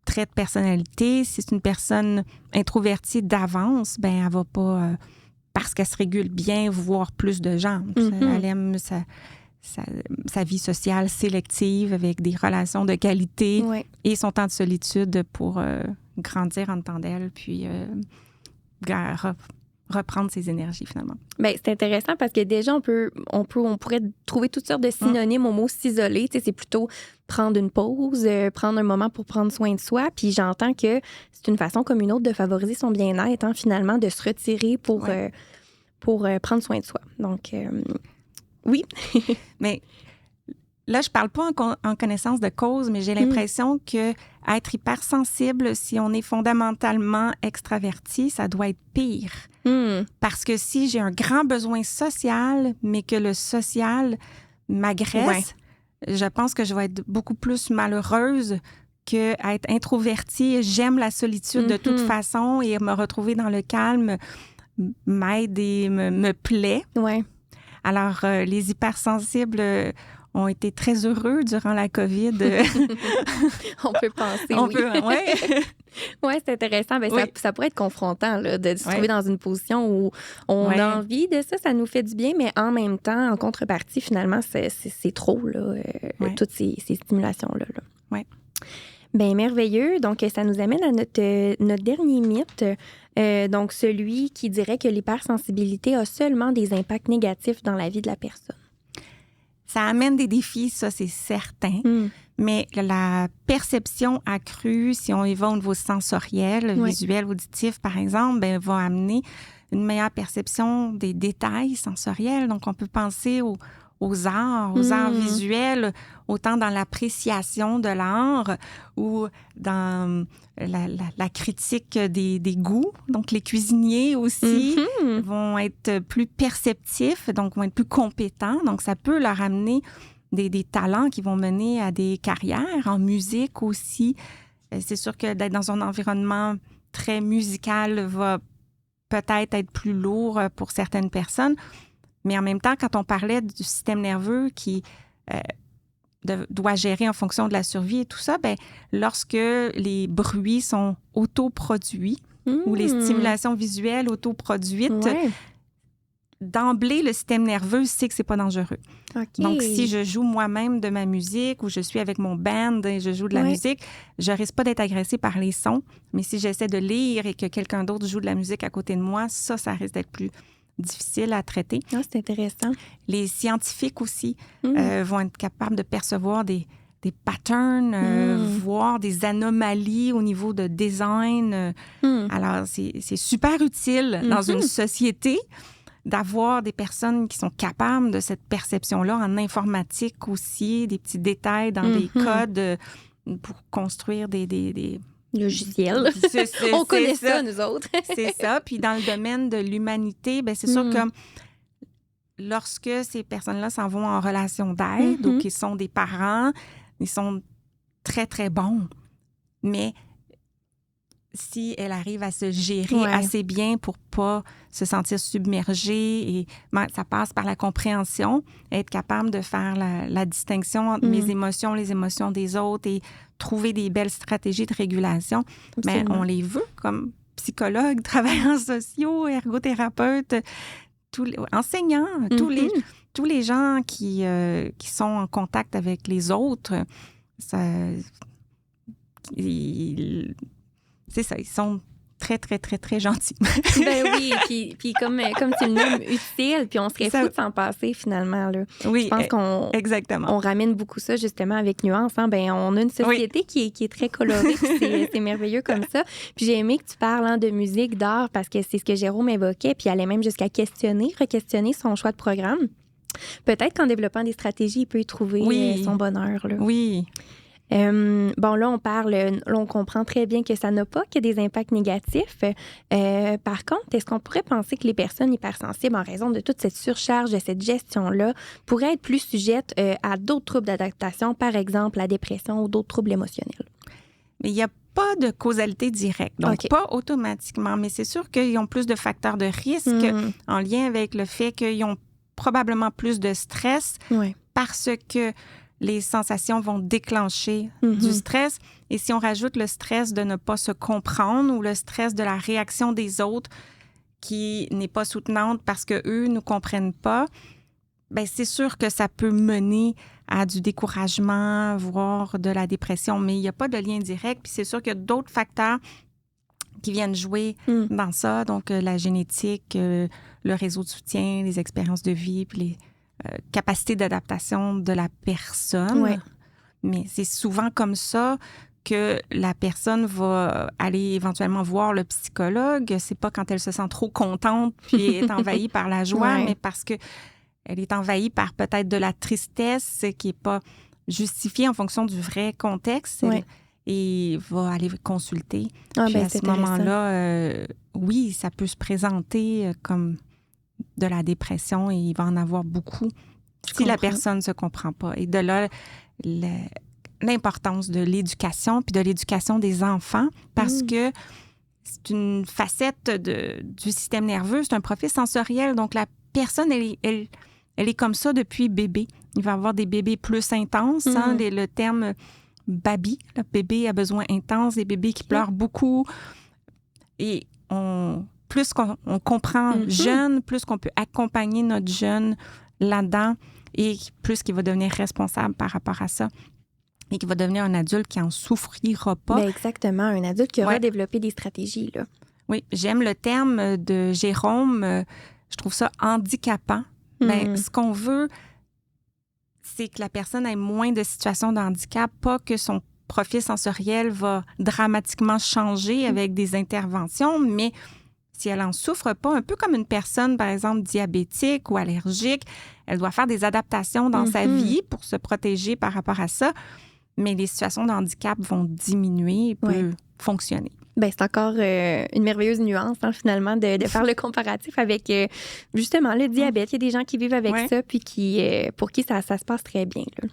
trait de personnalité. Si c'est une personne introvertie d'avance, bien, elle va pas, parce qu'elle se régule bien, voir plus de gens. Elle aime sa vie sociale sélective avec des relations de qualité et son temps de solitude pour grandir en temps d'elle, puis reprendre ses énergies, finalement.
Bien, c'est intéressant parce que déjà, on pourrait trouver toutes sortes de synonymes au mot s'isoler. Tu sais, c'est plutôt prendre une pause, prendre un moment pour prendre soin de soi. Puis j'entends que c'est une façon comme une autre de favoriser son bien-être, hein, finalement, de se retirer pour prendre soin de soi. Donc, oui.
Mais là, je parle pas en connaissance de cause, mais j'ai l'impression que être hypersensible, si on est fondamentalement extraverti, ça doit être pire. Parce que si j'ai un grand besoin social, mais que le social m'agresse, je pense que je vais être beaucoup plus malheureuse qu'être introvertie. J'aime la solitude de toute façon et me retrouver dans le calme m'aide et me plaît.
Ouais.
Alors, les hypersensibles ont été très heureux durant la COVID.
On peut penser,
Oui.
Oui, c'est intéressant. Ben, ça pourrait être confrontant là, de se trouver dans une position où on a envie de ça, ça nous fait du bien, mais en même temps, en contrepartie, finalement, c'est trop, là, toutes ces stimulations-là.
Oui.
Bien, merveilleux. Donc, ça nous amène à notre dernier mythe, donc celui qui dirait que l'hypersensibilité a seulement des impacts négatifs dans la vie de la personne.
Ça amène des défis, ça, c'est certain. Mais la perception accrue, si on y va au niveau sensoriel, visuel, auditif, par exemple, ben, va amener une meilleure perception des détails sensoriels. Donc, on peut penser aux arts visuels, autant dans l'appréciation de l'art ou dans la critique des goûts. Donc, les cuisiniers aussi vont être plus perceptifs, donc vont être plus compétents. Donc, ça peut leur amener des talents qui vont mener à des carrières en musique aussi. C'est sûr que d'être dans un environnement très musical va peut-être être plus lourd pour certaines personnes. Mais en même temps, quand on parlait du système nerveux qui doit gérer en fonction de la survie et tout ça, bien, lorsque les bruits sont autoproduits ou les stimulations visuelles autoproduites, d'emblée, le système nerveux sait que c'est pas dangereux. Okay. Donc, si je joue moi-même de ma musique ou je suis avec mon band et je joue de la musique, je risque pas d'être agressée par les sons. Mais si j'essaie de lire et que quelqu'un d'autre joue de la musique à côté de moi, ça risque d'être plus difficile à traiter.
Ah, c'est intéressant.
Les scientifiques aussi vont être capables de percevoir des patterns, voir des anomalies au niveau de design. Alors, c'est super utile dans une société d'avoir des personnes qui sont capables de cette perception-là en informatique aussi, des petits détails dans des codes pour construire des
logiciels. On connaît ça, nous autres.
C'est ça. Puis dans le domaine de l'humanité, bien, c'est sûr que lorsque ces personnes-là s'en vont en relation d'aide ou qu'ils sont des parents, ils sont très, très bons. Mais si elle arrive à se gérer assez bien pour pas se sentir submergée, et ça passe par la compréhension, être capable de faire la distinction entre mes émotions, les émotions des autres et trouver des belles stratégies de régulation, mais on les veut comme psychologues, travailleurs sociaux, ergothérapeutes, enseignants, tous les gens qui sont en contact avec les autres, c'est ça, ils sont très, très, très, très gentils.
Ben oui, puis comme tu le nommes, utile, puis on serait fou de s'en passer finalement. Là.
Oui,
je pense qu'on ramène beaucoup ça justement avec Nuance. Hein? Ben, on a une société qui est très colorée, puis c'est merveilleux comme ça. Puis j'ai aimé que tu parles de musique, d'art, parce que c'est ce que Jérôme évoquait, puis il allait même jusqu'à re-questionner son choix de programme. Peut-être qu'en développant des stratégies, il peut y trouver son bonheur. Là.
Oui.
Bon, là, on comprend très bien que ça n'a pas que des impacts négatifs. Par contre, est-ce qu'on pourrait penser que les personnes hypersensibles, en raison de toute cette surcharge, de cette gestion-là, pourraient être plus sujettes à d'autres troubles d'adaptation, par exemple la dépression ou d'autres troubles émotionnels?
Mais il n'y a pas de causalité directe, donc pas automatiquement, mais c'est sûr qu'ils ont plus de facteurs de risque en lien avec le fait qu'ils ont probablement plus de stress parce que les sensations vont déclencher du stress. Et si on rajoute le stress de ne pas se comprendre ou le stress de la réaction des autres qui n'est pas soutenante parce qu'eux ne nous comprennent pas, bien, c'est sûr que ça peut mener à du découragement, voire de la dépression. Mais il n'y a pas de lien direct. Puis c'est sûr qu'il y a d'autres facteurs qui viennent jouer dans ça. Donc, la génétique, le réseau de soutien, les expériences de vie, puis les capacité d'adaptation de la personne.
Ouais.
Mais c'est souvent comme ça que la personne va aller éventuellement voir le psychologue. C'est pas quand elle se sent trop contente puis est envahie par la joie, mais parce que elle est envahie par peut-être de la tristesse qui n'est pas justifiée en fonction du vrai contexte.
Ouais.
Et va aller consulter.
Ah,
Puis
ben,
à ce
c'est intéressant.
moment-là, oui, ça peut se présenter comme de la dépression et il va en avoir beaucoup si la
comprends.
personne ne se comprend pas. Et de là, l'importance de l'éducation, puis de l'éducation des enfants, parce que c'est une facette du système nerveux, c'est un profil sensoriel. Donc, la personne, elle est comme ça depuis bébé. Il va y avoir des bébés plus intenses, hein, le terme baby, le bébé à besoin intense, des bébés qui pleurent beaucoup. Et plus qu'on comprend jeune, plus qu'on peut accompagner notre jeune là-dedans et plus qu'il va devenir responsable par rapport à ça et qu'il va devenir un adulte qui n'en souffrira pas.
Ben exactement, un adulte qui aura développé des stratégies. Là.
Oui, j'aime le terme de Jérôme. Je trouve ça handicapant. Ben, ce qu'on veut, c'est que la personne ait moins de situations de handicap, pas que son profil sensoriel va dramatiquement changer avec des interventions, mais si elle n'en souffre pas, un peu comme une personne, par exemple, diabétique ou allergique, elle doit faire des adaptations dans sa vie pour se protéger par rapport à ça, mais les situations de handicap vont diminuer et peuvent fonctionner.
Ben, c'est encore une merveilleuse nuance, hein, finalement, de faire le comparatif avec, justement, le diabète. Il y a des gens qui vivent avec ça, puis pour qui ça se passe très bien. Là.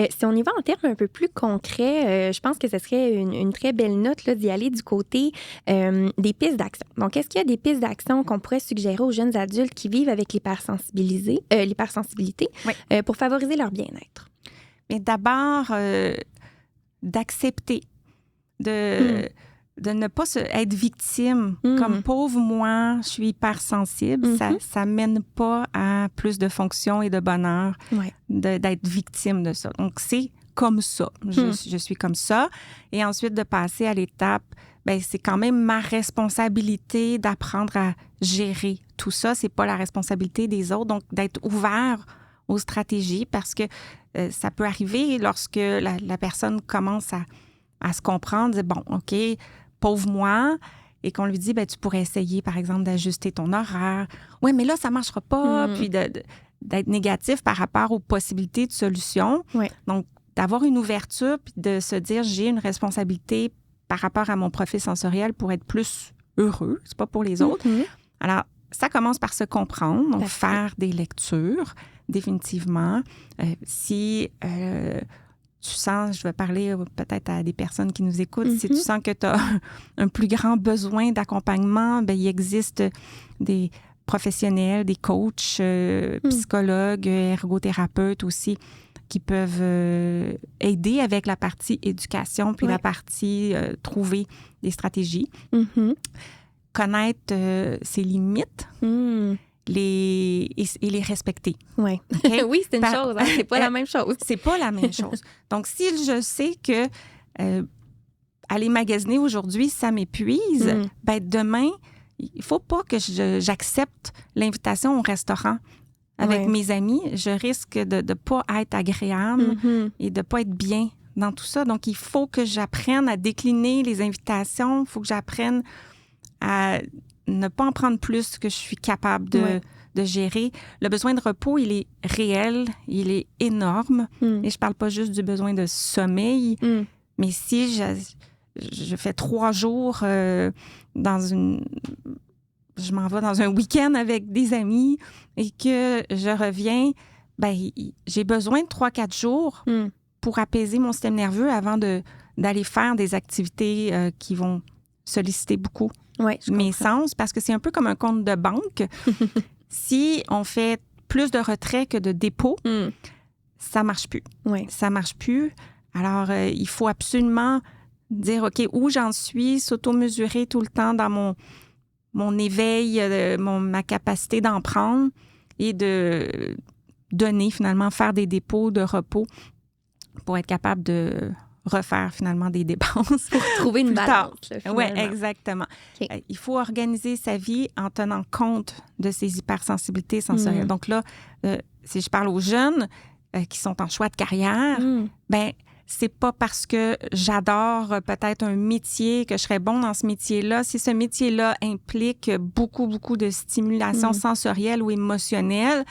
Si on y va en termes un peu plus concrets, je pense que ce serait une très belle note là, d'y aller du côté des pistes d'action. Donc, est-ce qu'il y a des pistes d'action qu'on pourrait suggérer aux jeunes adultes qui vivent avec l'hypersensibilité pour favoriser leur bien-être?
Mais d'abord, d'accepter de ne pas être victime. Comme pauvre moi, je suis hypersensible. Ça mène pas à plus de fonction et de bonheur d'être victime de ça. Donc, c'est comme ça. Je suis comme ça. Et ensuite, de passer à l'étape, ben, c'est quand même ma responsabilité d'apprendre à gérer tout ça. C'est pas la responsabilité des autres. Donc, d'être ouvert aux stratégies parce que ça peut arriver lorsque la personne commence à se comprendre, dire, bon, OK, pauvre moi, et qu'on lui dit, ben, tu pourrais essayer, par exemple, d'ajuster ton horaire. Oui, mais là, ça ne marchera pas. Puis d'être négatif par rapport aux possibilités de solutions. Donc, d'avoir une ouverture puis de se dire, j'ai une responsabilité par rapport à mon profil sensoriel pour être plus heureux. C'est pas pour les autres. Alors, ça commence par se comprendre, donc faire des lectures, définitivement. Si tu sens, je vais parler peut-être à des personnes qui nous écoutent, si tu sens que tu as un plus grand besoin d'accompagnement, bien, il existe des professionnels, des coachs, psychologues, ergothérapeutes aussi, qui peuvent aider avec la partie éducation puis la partie trouver des stratégies. Connaître ses limites. Et les respecter.
Oui,
okay?
Oui, c'est une chose. Hein? C'est pas la même chose.
C'est pas la même chose. Donc, si je sais que aller magasiner aujourd'hui, ça m'épuise, ben demain, il faut pas que j'accepte l'invitation au restaurant avec mes amis. Je risque de ne pas être agréable et de ne pas être bien dans tout ça. Donc, il faut que j'apprenne à décliner les invitations. Il faut que j'apprenne à ne pas en prendre plus que je suis capable de gérer. Le besoin de repos, il est réel, il est énorme. Et je parle pas juste du besoin de sommeil, mais si je fais 3 jours je m'en vais dans un week-end avec des amis et que je reviens, ben j'ai besoin de 3-4 jours pour apaiser mon système nerveux avant d'aller faire des activités qui vont solliciter beaucoup mes sens, parce que c'est un peu comme un compte de banque. Si on fait plus de retraits que de dépôts, ça marche plus. Ça marche plus. Alors, il faut absolument dire, OK, où j'en suis, s'auto-mesurer tout le temps dans mon éveil, ma capacité d'en prendre et de donner, finalement, faire des dépôts de repos pour être capable de refaire finalement des dépenses.
Pour trouver une balance.
Oui, exactement. Okay. Il faut organiser sa vie en tenant compte de ses hypersensibilités sensorielles. Donc là, si je parle aux jeunes qui sont en choix de carrière, ben c'est pas parce que j'adore peut-être un métier que je serais bon dans ce métier-là. Si ce métier-là implique beaucoup, beaucoup de stimulation sensorielle ou émotionnelle,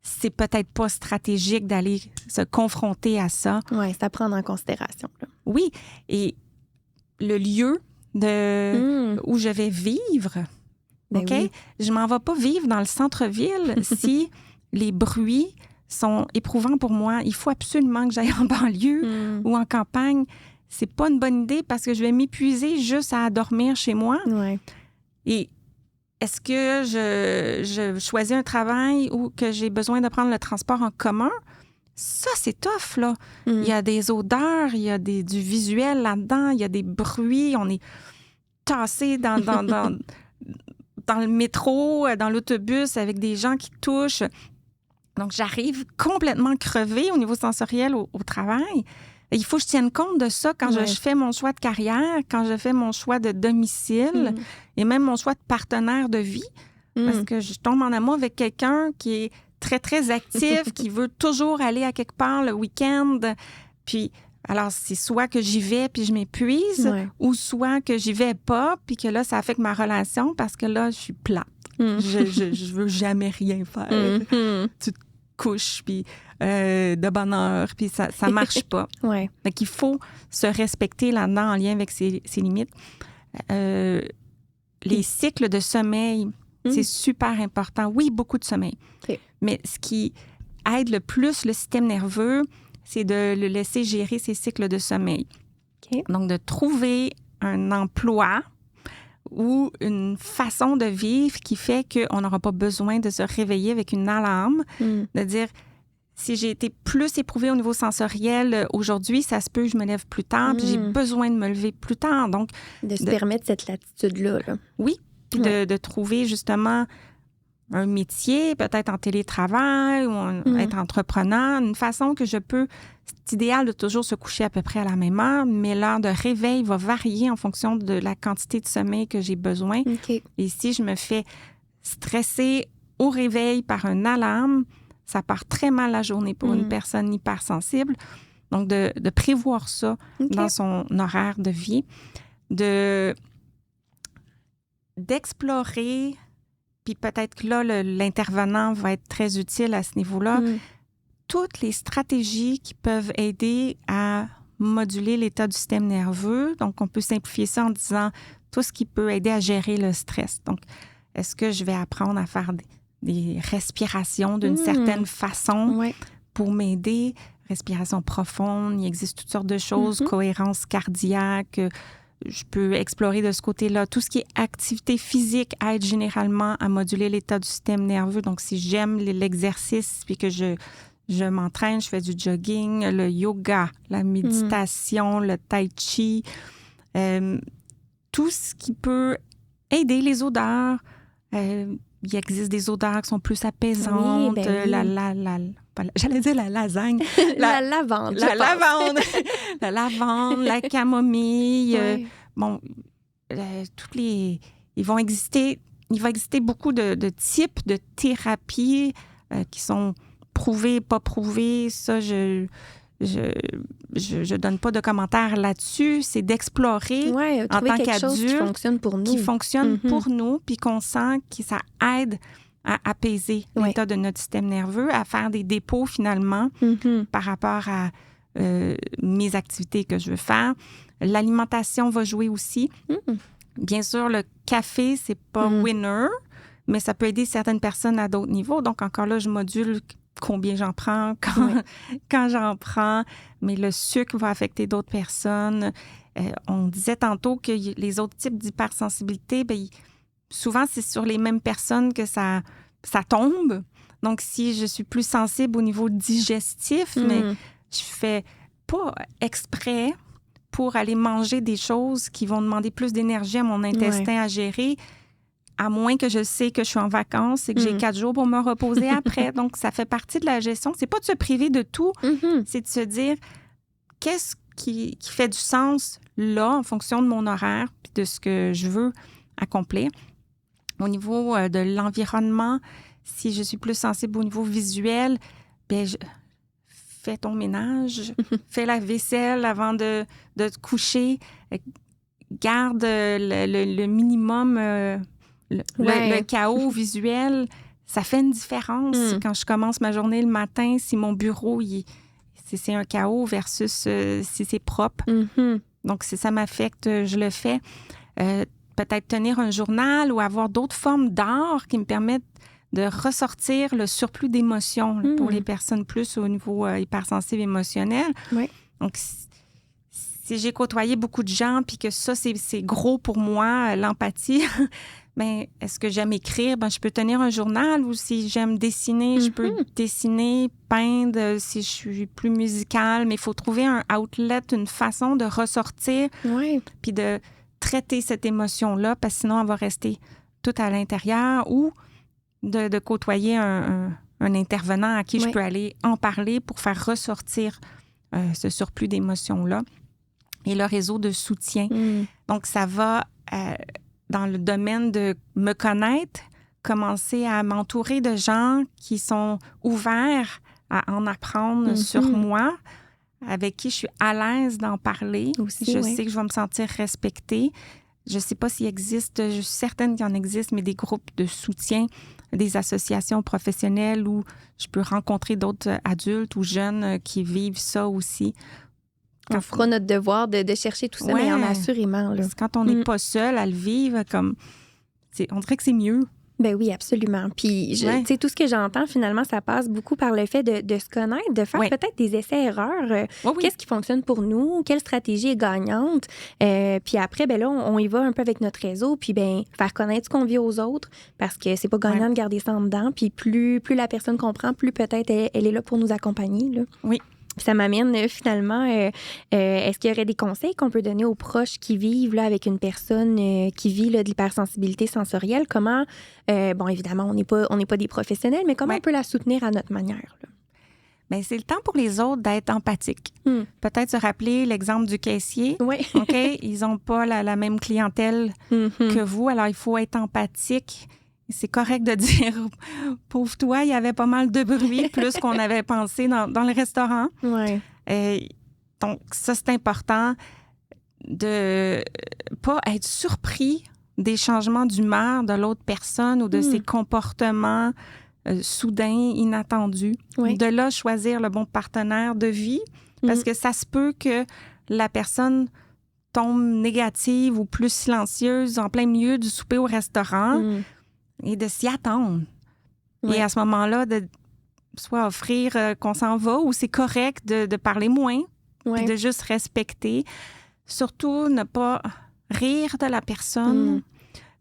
c'est peut-être pas stratégique d'aller se confronter à ça.
Oui, c'est à prendre en considération. Là.
Oui, et le lieu où je vais vivre,
Ben
OK?
oui.
Je m'en vais pas vivre dans le centre-ville si les bruits sont éprouvants pour moi. Il faut absolument que j'aille en banlieue ou en campagne. C'est pas une bonne idée parce que je vais m'épuiser juste à dormir chez moi.
Ouais.
Et est-ce que je choisis un travail ou que j'ai besoin de prendre le transport en commun? Ça, c'est tough, là. Il y a des odeurs, il y a du visuel là-dedans, il y a des bruits. On est tassé dans le métro, dans l'autobus avec des gens qui touchent. Donc, j'arrive complètement crevée au niveau sensoriel au travail. Il faut que je tienne compte de ça quand je fais mon choix de carrière, quand je fais mon choix de domicile et même mon choix de partenaire de vie. Parce que je tombe en amour avec quelqu'un qui est très, très actif, qui veut toujours aller à quelque part le week-end. Puis, alors, c'est soit que j'y vais puis je m'épuise ou soit que j'y vais pas puis que là, ça affecte ma relation parce que là, je suis plate. Je veux jamais rien faire. Tu te couches puis de bonne heure puis ça marche pas. Donc, il faut se respecter là-dedans en lien avec ses limites. Les cycles de sommeil, c'est super important. Oui, beaucoup de sommeil. Mais ce qui aide le plus le système nerveux, c'est de le laisser gérer ses cycles de sommeil. Donc, de trouver un emploi ou une façon de vivre qui fait qu'on n'aura pas besoin de se réveiller avec une alarme, de dire, si j'ai été plus éprouvée au niveau sensoriel aujourd'hui, ça se peut que je me lève plus tard, puis j'ai besoin de me lever plus tard. Donc,
de se permettre cette latitude-là. Là.
Oui, puis de trouver justement un métier, peut-être en télétravail ou être entrepreneur, une façon que je peux... C'est idéal de toujours se coucher à peu près à la même heure, mais l'heure de réveil va varier en fonction de la quantité de sommeil que j'ai besoin. Et si je me fais stresser au réveil par une alarme, ça part très mal la journée pour une personne hypersensible. Donc, de prévoir ça dans son horaire de vie, d'explorer, puis peut-être que là, l'intervenant va être très utile à ce niveau-là, toutes les stratégies qui peuvent aider à moduler l'état du système nerveux. Donc, on peut simplifier ça en disant tout ce qui peut aider à gérer le stress. Donc, est-ce que je vais apprendre à faire des respirations d'une certaine façon pour m'aider? Respiration profonde, il existe toutes sortes de choses, cohérence cardiaque. Je peux explorer de ce côté-là. Tout ce qui est activité physique aide généralement à moduler l'état du système nerveux. Donc, si j'aime l'exercice puis que je m'entraîne, je fais du jogging, le yoga, la méditation, le tai chi, tout ce qui peut aider les odeurs. Il existe des odeurs qui sont plus apaisantes. J'allais dire la lasagne.
La lavande.
La lavande. La lavande, la camomille. Il va exister beaucoup de types de thérapies qui sont prouvées, pas prouvées. Ça, je donne pas de commentaires là-dessus. C'est d'explorer en tant qu'adulte
qui fonctionne pour nous.
Qui fonctionne pour nous, puis qu'on sent que ça aide à apaiser l'état de notre système nerveux, à faire des dépôts finalement par rapport à mes activités que je veux faire. L'alimentation va jouer aussi. Bien sûr, le café, c'est pas winner, mais ça peut aider certaines personnes à d'autres niveaux. Donc, encore là, je module combien j'en prends, quand j'en prends, mais le sucre va affecter d'autres personnes. On disait tantôt que les autres types d'hypersensibilité, souvent, c'est sur les mêmes personnes que ça tombe. Donc, si je suis plus sensible au niveau digestif, mais je fais pas exprès pour aller manger des choses qui vont demander plus d'énergie à mon intestin à gérer, à moins que je sais que je suis en vacances et que j'ai 4 jours pour me reposer après. Donc, ça fait partie de la gestion. C'est pas de se priver de tout, c'est de se dire qu'est-ce qui fait du sens là, en fonction de mon horaire puis de ce que je veux accomplir. Au niveau de l'environnement, si je suis plus sensible au niveau visuel, fais ton ménage, fais la vaisselle avant de te coucher, garde le minimum, le chaos visuel. ça fait une différence quand je commence ma journée le matin, si mon bureau, c'est un chaos versus si c'est propre. Donc, si ça m'affecte, je le fais. Peut-être tenir un journal ou avoir d'autres formes d'art qui me permettent de ressortir le surplus d'émotions pour les personnes plus au niveau hypersensible émotionnel.
Oui.
Donc, si j'ai côtoyé beaucoup de gens puis que ça, c'est gros pour moi, l'empathie, bien, est-ce que j'aime écrire? Bien, je peux tenir un journal ou si j'aime dessiner, je peux dessiner, peindre si je suis plus musicale. Mais il faut trouver un outlet, une façon de ressortir puis de traiter cette émotion-là parce que sinon, elle va rester toute à l'intérieur ou de côtoyer un intervenant à qui je peux aller en parler pour faire ressortir ce surplus d'émotions-là. Et le réseau de soutien. Donc, ça va dans le domaine de me connaître, commencer à m'entourer de gens qui sont ouverts à en apprendre sur moi, avec qui je suis à l'aise d'en parler.
Aussi,
je sais que je vais me sentir respectée. Je ne sais pas s'il existe, je suis certaine qu'il y en existe, mais des groupes de soutien, des associations professionnelles où je peux rencontrer d'autres adultes ou jeunes qui vivent ça aussi.
On fera notre devoir de chercher tout ça, mais il y en a assurément. Là.
Parce que quand on n'est pas seul à le vivre, on dirait que c'est mieux.
Ben oui, absolument. Puis, tu sais, tout ce que j'entends, finalement, ça passe beaucoup par le fait de se connaître, de faire peut-être des essais-erreurs. Qu'est-ce qui fonctionne pour nous? Quelle stratégie est gagnante? Puis après, ben là, on y va un peu avec notre réseau, puis ben faire connaître ce qu'on vit aux autres, parce que c'est pas gagnant de garder ça en dedans. Puis plus la personne comprend, plus peut-être elle est là pour nous accompagner. Là.
Oui.
Ça m'amène finalement, est-ce qu'il y aurait des conseils qu'on peut donner aux proches qui vivent là, avec une personne qui vit là, de l'hypersensibilité sensorielle? Comment, bon, évidemment, on n'est pas des professionnels, mais comment on peut la soutenir à notre manière? Là?
Bien, c'est le temps pour les autres d'être empathiques. Peut-être se rappeler l'exemple du caissier.
Oui.
OK? Ils n'ont pas la même clientèle que vous, alors il faut être empathique. C'est correct de dire, pauvre toi, il y avait pas mal de bruit, plus qu'on avait pensé dans le restaurant.
Ouais.
Donc, ça, c'est important de pas être surpris des changements d'humeur de l'autre personne ou de ses comportements soudains, inattendus.
Oui.
De là, choisir le bon partenaire de vie, parce que ça se peut que la personne tombe négative ou plus silencieuse en plein milieu du souper au restaurant. Et de s'y attendre. Et à ce moment-là, de soit offrir qu'on s'en va ou c'est correct de parler moins, puis de juste respecter. Surtout, ne pas rire de la personne,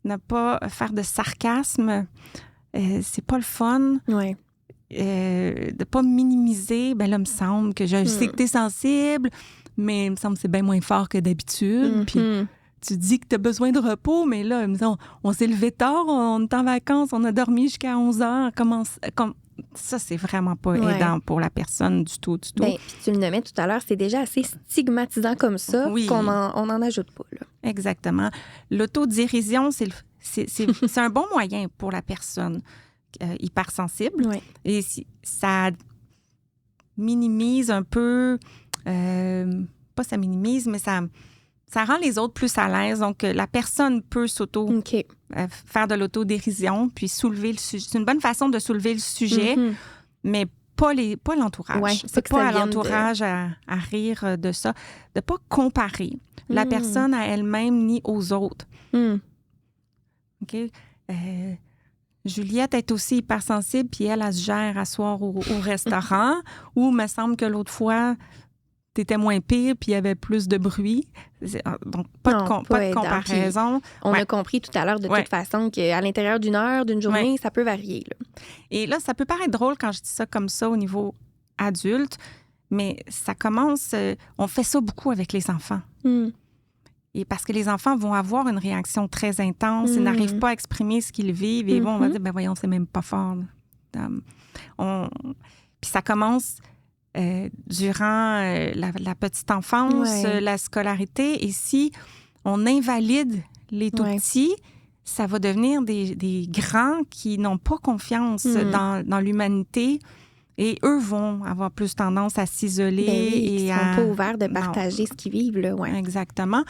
ne pas faire de sarcasme. C'est pas le fun. De pas minimiser. Ben là, il me semble que je sais que t'es sensible, mais il me semble que c'est bien moins fort que d'habitude. Puis tu dis que tu as besoin de repos, mais là, on s'est levé tard, on est en vacances, on a dormi jusqu'à 11 heures. Ça, c'est vraiment pas aidant pour la personne du tout.
Bien, puis tu le nommais tout à l'heure, c'est déjà assez stigmatisant comme ça qu'on en ajoute pas. Là.
Exactement. L'autodérision, c'est un bon moyen pour la personne hypersensible. Et ça minimise un peu, pas ça minimise, mais ça rend les autres plus à l'aise. Donc, la personne peut faire de l'autodérision, puis soulever le sujet. C'est une bonne façon de soulever le sujet, mais pas l'entourage.
Ouais,
c'est pas à l'entourage à rire de ça. De pas comparer la personne à elle-même ni aux autres. OK? Juliette est aussi hypersensible, puis elle se gère à soir au restaurant, où il me semble que l'autre fois, t'étais moins pire, puis il y avait plus de bruit. Donc, pas de comparaison.
On a compris tout à l'heure, de toute façon, qu'à l'intérieur d'une heure, d'une journée, ça peut varier. Là.
Et là, ça peut paraître drôle quand je dis ça comme ça au niveau adulte, mais ça commence... on fait ça beaucoup avec les enfants. Et parce que les enfants vont avoir une réaction très intense, ils n'arrivent pas à exprimer ce qu'ils vivent, et on va dire, ben voyons, c'est même pas fort. Puis ça commence... durant la petite enfance, la scolarité. Et si on invalide les tout-petits, ça va devenir des grands qui n'ont pas confiance dans l'humanité. Et eux vont avoir plus tendance à s'isoler.
Ils ne sont pas ouverts de partager ce qu'ils vivent. Là,
Exactement.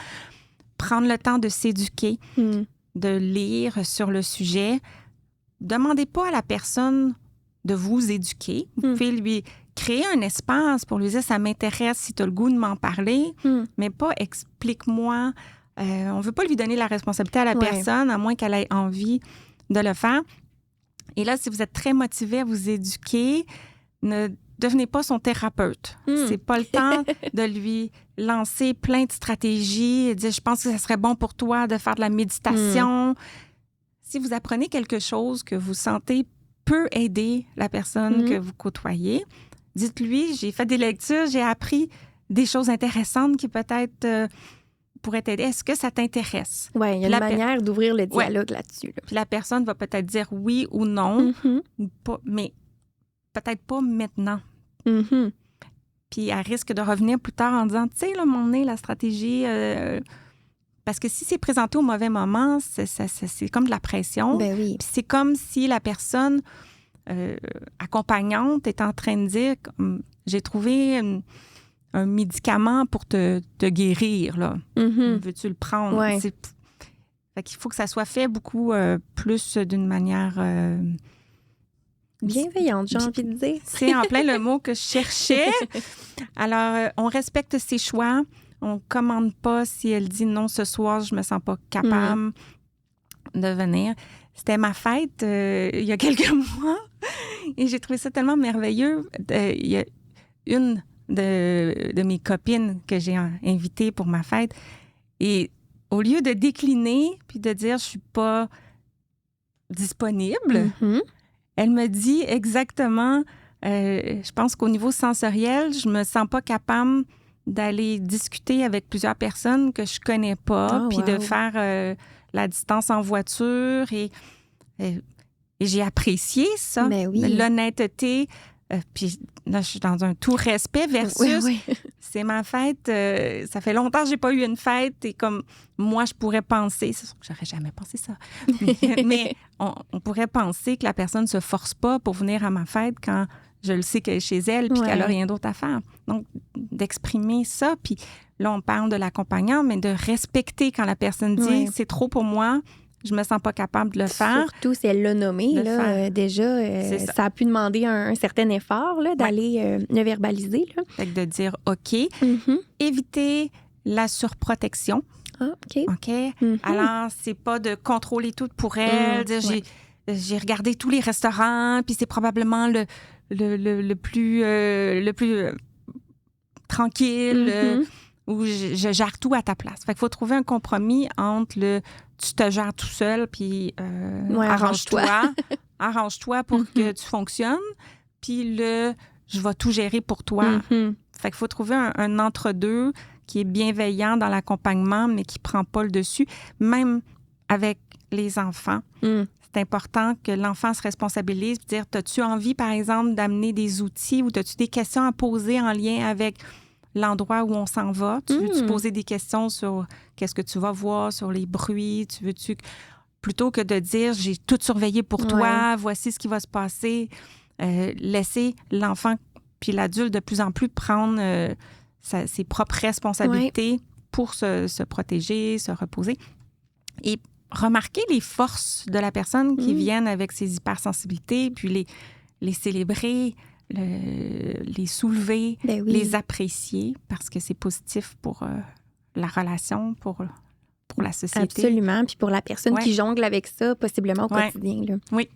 Prendre le temps de s'éduquer, de lire sur le sujet. demandez pas à la personne de vous éduquer. Vous pouvez lui créer un espace pour lui dire « ça m'intéresse si tu as le goût de m'en parler », mais pas « explique-moi ». On ne veut pas lui donner la responsabilité à la personne, à moins qu'elle ait envie de le faire. Et là, si vous êtes très motivé à vous éduquer, ne devenez pas son thérapeute. C'est pas le temps de lui lancer plein de stratégies et dire « je pense que ça serait bon pour toi de faire de la méditation ». Si vous apprenez quelque chose que vous sentez peut aider la personne que vous côtoyez, dites-lui « j'ai fait des lectures, j'ai appris des choses intéressantes qui peut-être pourraient t'aider. Est-ce que ça t'intéresse? »
Oui, il y a une manière d'ouvrir le dialogue là-dessus. Là.
Puis la personne va peut-être dire oui ou non, ou pas, mais peut-être pas maintenant. Puis elle risque de revenir plus tard en disant, tu sais, là, mon nez, la stratégie... Parce que si c'est présenté au mauvais moment, c'est comme de la pression.
Ben oui.
Puis c'est comme si la personne accompagnante est en train de dire j'ai trouvé un médicament pour te guérir. Là. Veux-tu le prendre?
Ouais.
Fait qu'il faut que ça soit fait beaucoup plus d'une manière...
bienveillante, j'ai envie de dire.
C'est en plein le mot que je cherchais. Alors, on respecte ses choix. On ne commande pas si elle dit non, ce soir, je ne me sens pas capable de venir. C'était ma fête il y a quelques mois et j'ai trouvé ça tellement merveilleux. Il y a une de mes copines que j'ai invitée pour ma fête et au lieu de décliner puis de dire « je ne suis pas disponible », elle me dit exactement je pense qu'au niveau sensoriel, je ne me sens pas capable d'aller discuter avec plusieurs personnes que je connais pas, puis de faire la distance en voiture. Et j'ai apprécié ça, l'honnêteté. Puis là, je suis dans un tout respect versus c'est ma fête. Ça fait longtemps que j'ai pas eu une fête et comme moi, je pourrais penser, c'est sûr que j'aurais jamais pensé ça, mais on pourrait penser que la personne se force pas pour venir à ma fête quand je le sais qu'elle est chez elle puis qu'elle n'a rien d'autre à faire. Donc, d'exprimer ça. Puis là, on parle de l'accompagnant, mais de respecter quand la personne dit « c'est trop pour moi, je me sens pas capable de le faire ».
Surtout si elle l'a nommé, là, déjà, ça a pu demander un certain effort là, d'aller le verbaliser. Là.
Fait que de dire « OK ». Éviter la surprotection.
Ah, OK.
Alors, c'est pas de contrôler tout pour elle, dire j'ai regardé tous les restaurants, puis c'est probablement le plus tranquille, où je gère tout à ta place. Fait qu'il faut trouver un compromis entre le tu te gères tout seul, puis arrange-toi. Arrange-toi pour que tu fonctionnes, puis le je vais tout gérer pour toi. Fait qu'il faut trouver un entre-deux qui est bienveillant dans l'accompagnement, mais qui prend pas le dessus, même avec les enfants. C'est important que l'enfant se responsabilise, dire, as-tu envie, par exemple, d'amener des outils ou as-tu des questions à poser en lien avec l'endroit où on s'en va? Tu veux-tu poser des questions sur qu'est-ce que tu vas voir, sur les bruits? Plutôt que de dire, j'ai tout surveillé pour toi, voici ce qui va se passer, laisser l'enfant puis l'adulte de plus en plus prendre ses propres responsabilités pour se protéger, se reposer. Et remarquer les forces de la personne qui viennent avec ses hypersensibilités, puis les célébrer, les soulever, les apprécier, parce que c'est positif pour la relation, pour la société.
Absolument, puis pour la personne qui jongle avec ça, possiblement au quotidien. Là.
Oui.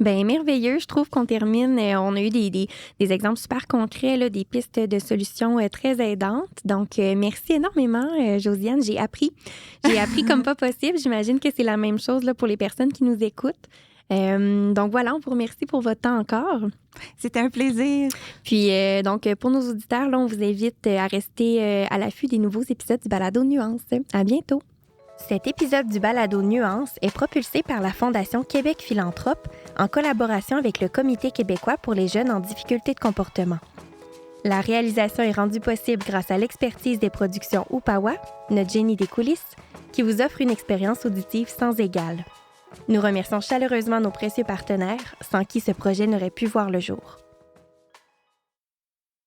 Bien, merveilleux. Je trouve qu'on termine. On a eu des exemples super concrets, là, des pistes de solutions très aidantes. Donc, merci énormément, Josiane. J'ai appris comme pas possible. J'imagine que c'est la même chose là, pour les personnes qui nous écoutent. Donc, voilà, on vous remercie pour votre temps encore.
C'était un plaisir.
Puis, donc, pour nos auditeurs, là, on vous invite à rester à l'affût des nouveaux épisodes du Balado Nuance. À bientôt. Cet épisode du Balado Nuance est propulsé par la Fondation Québec Philanthrope en collaboration avec le Comité québécois pour les jeunes en difficulté de comportement. La réalisation est rendue possible grâce à l'expertise des productions Upawa, notre génie des coulisses, qui vous offre une expérience auditive sans égale. Nous remercions chaleureusement nos précieux partenaires, sans qui ce projet n'aurait pu voir le jour.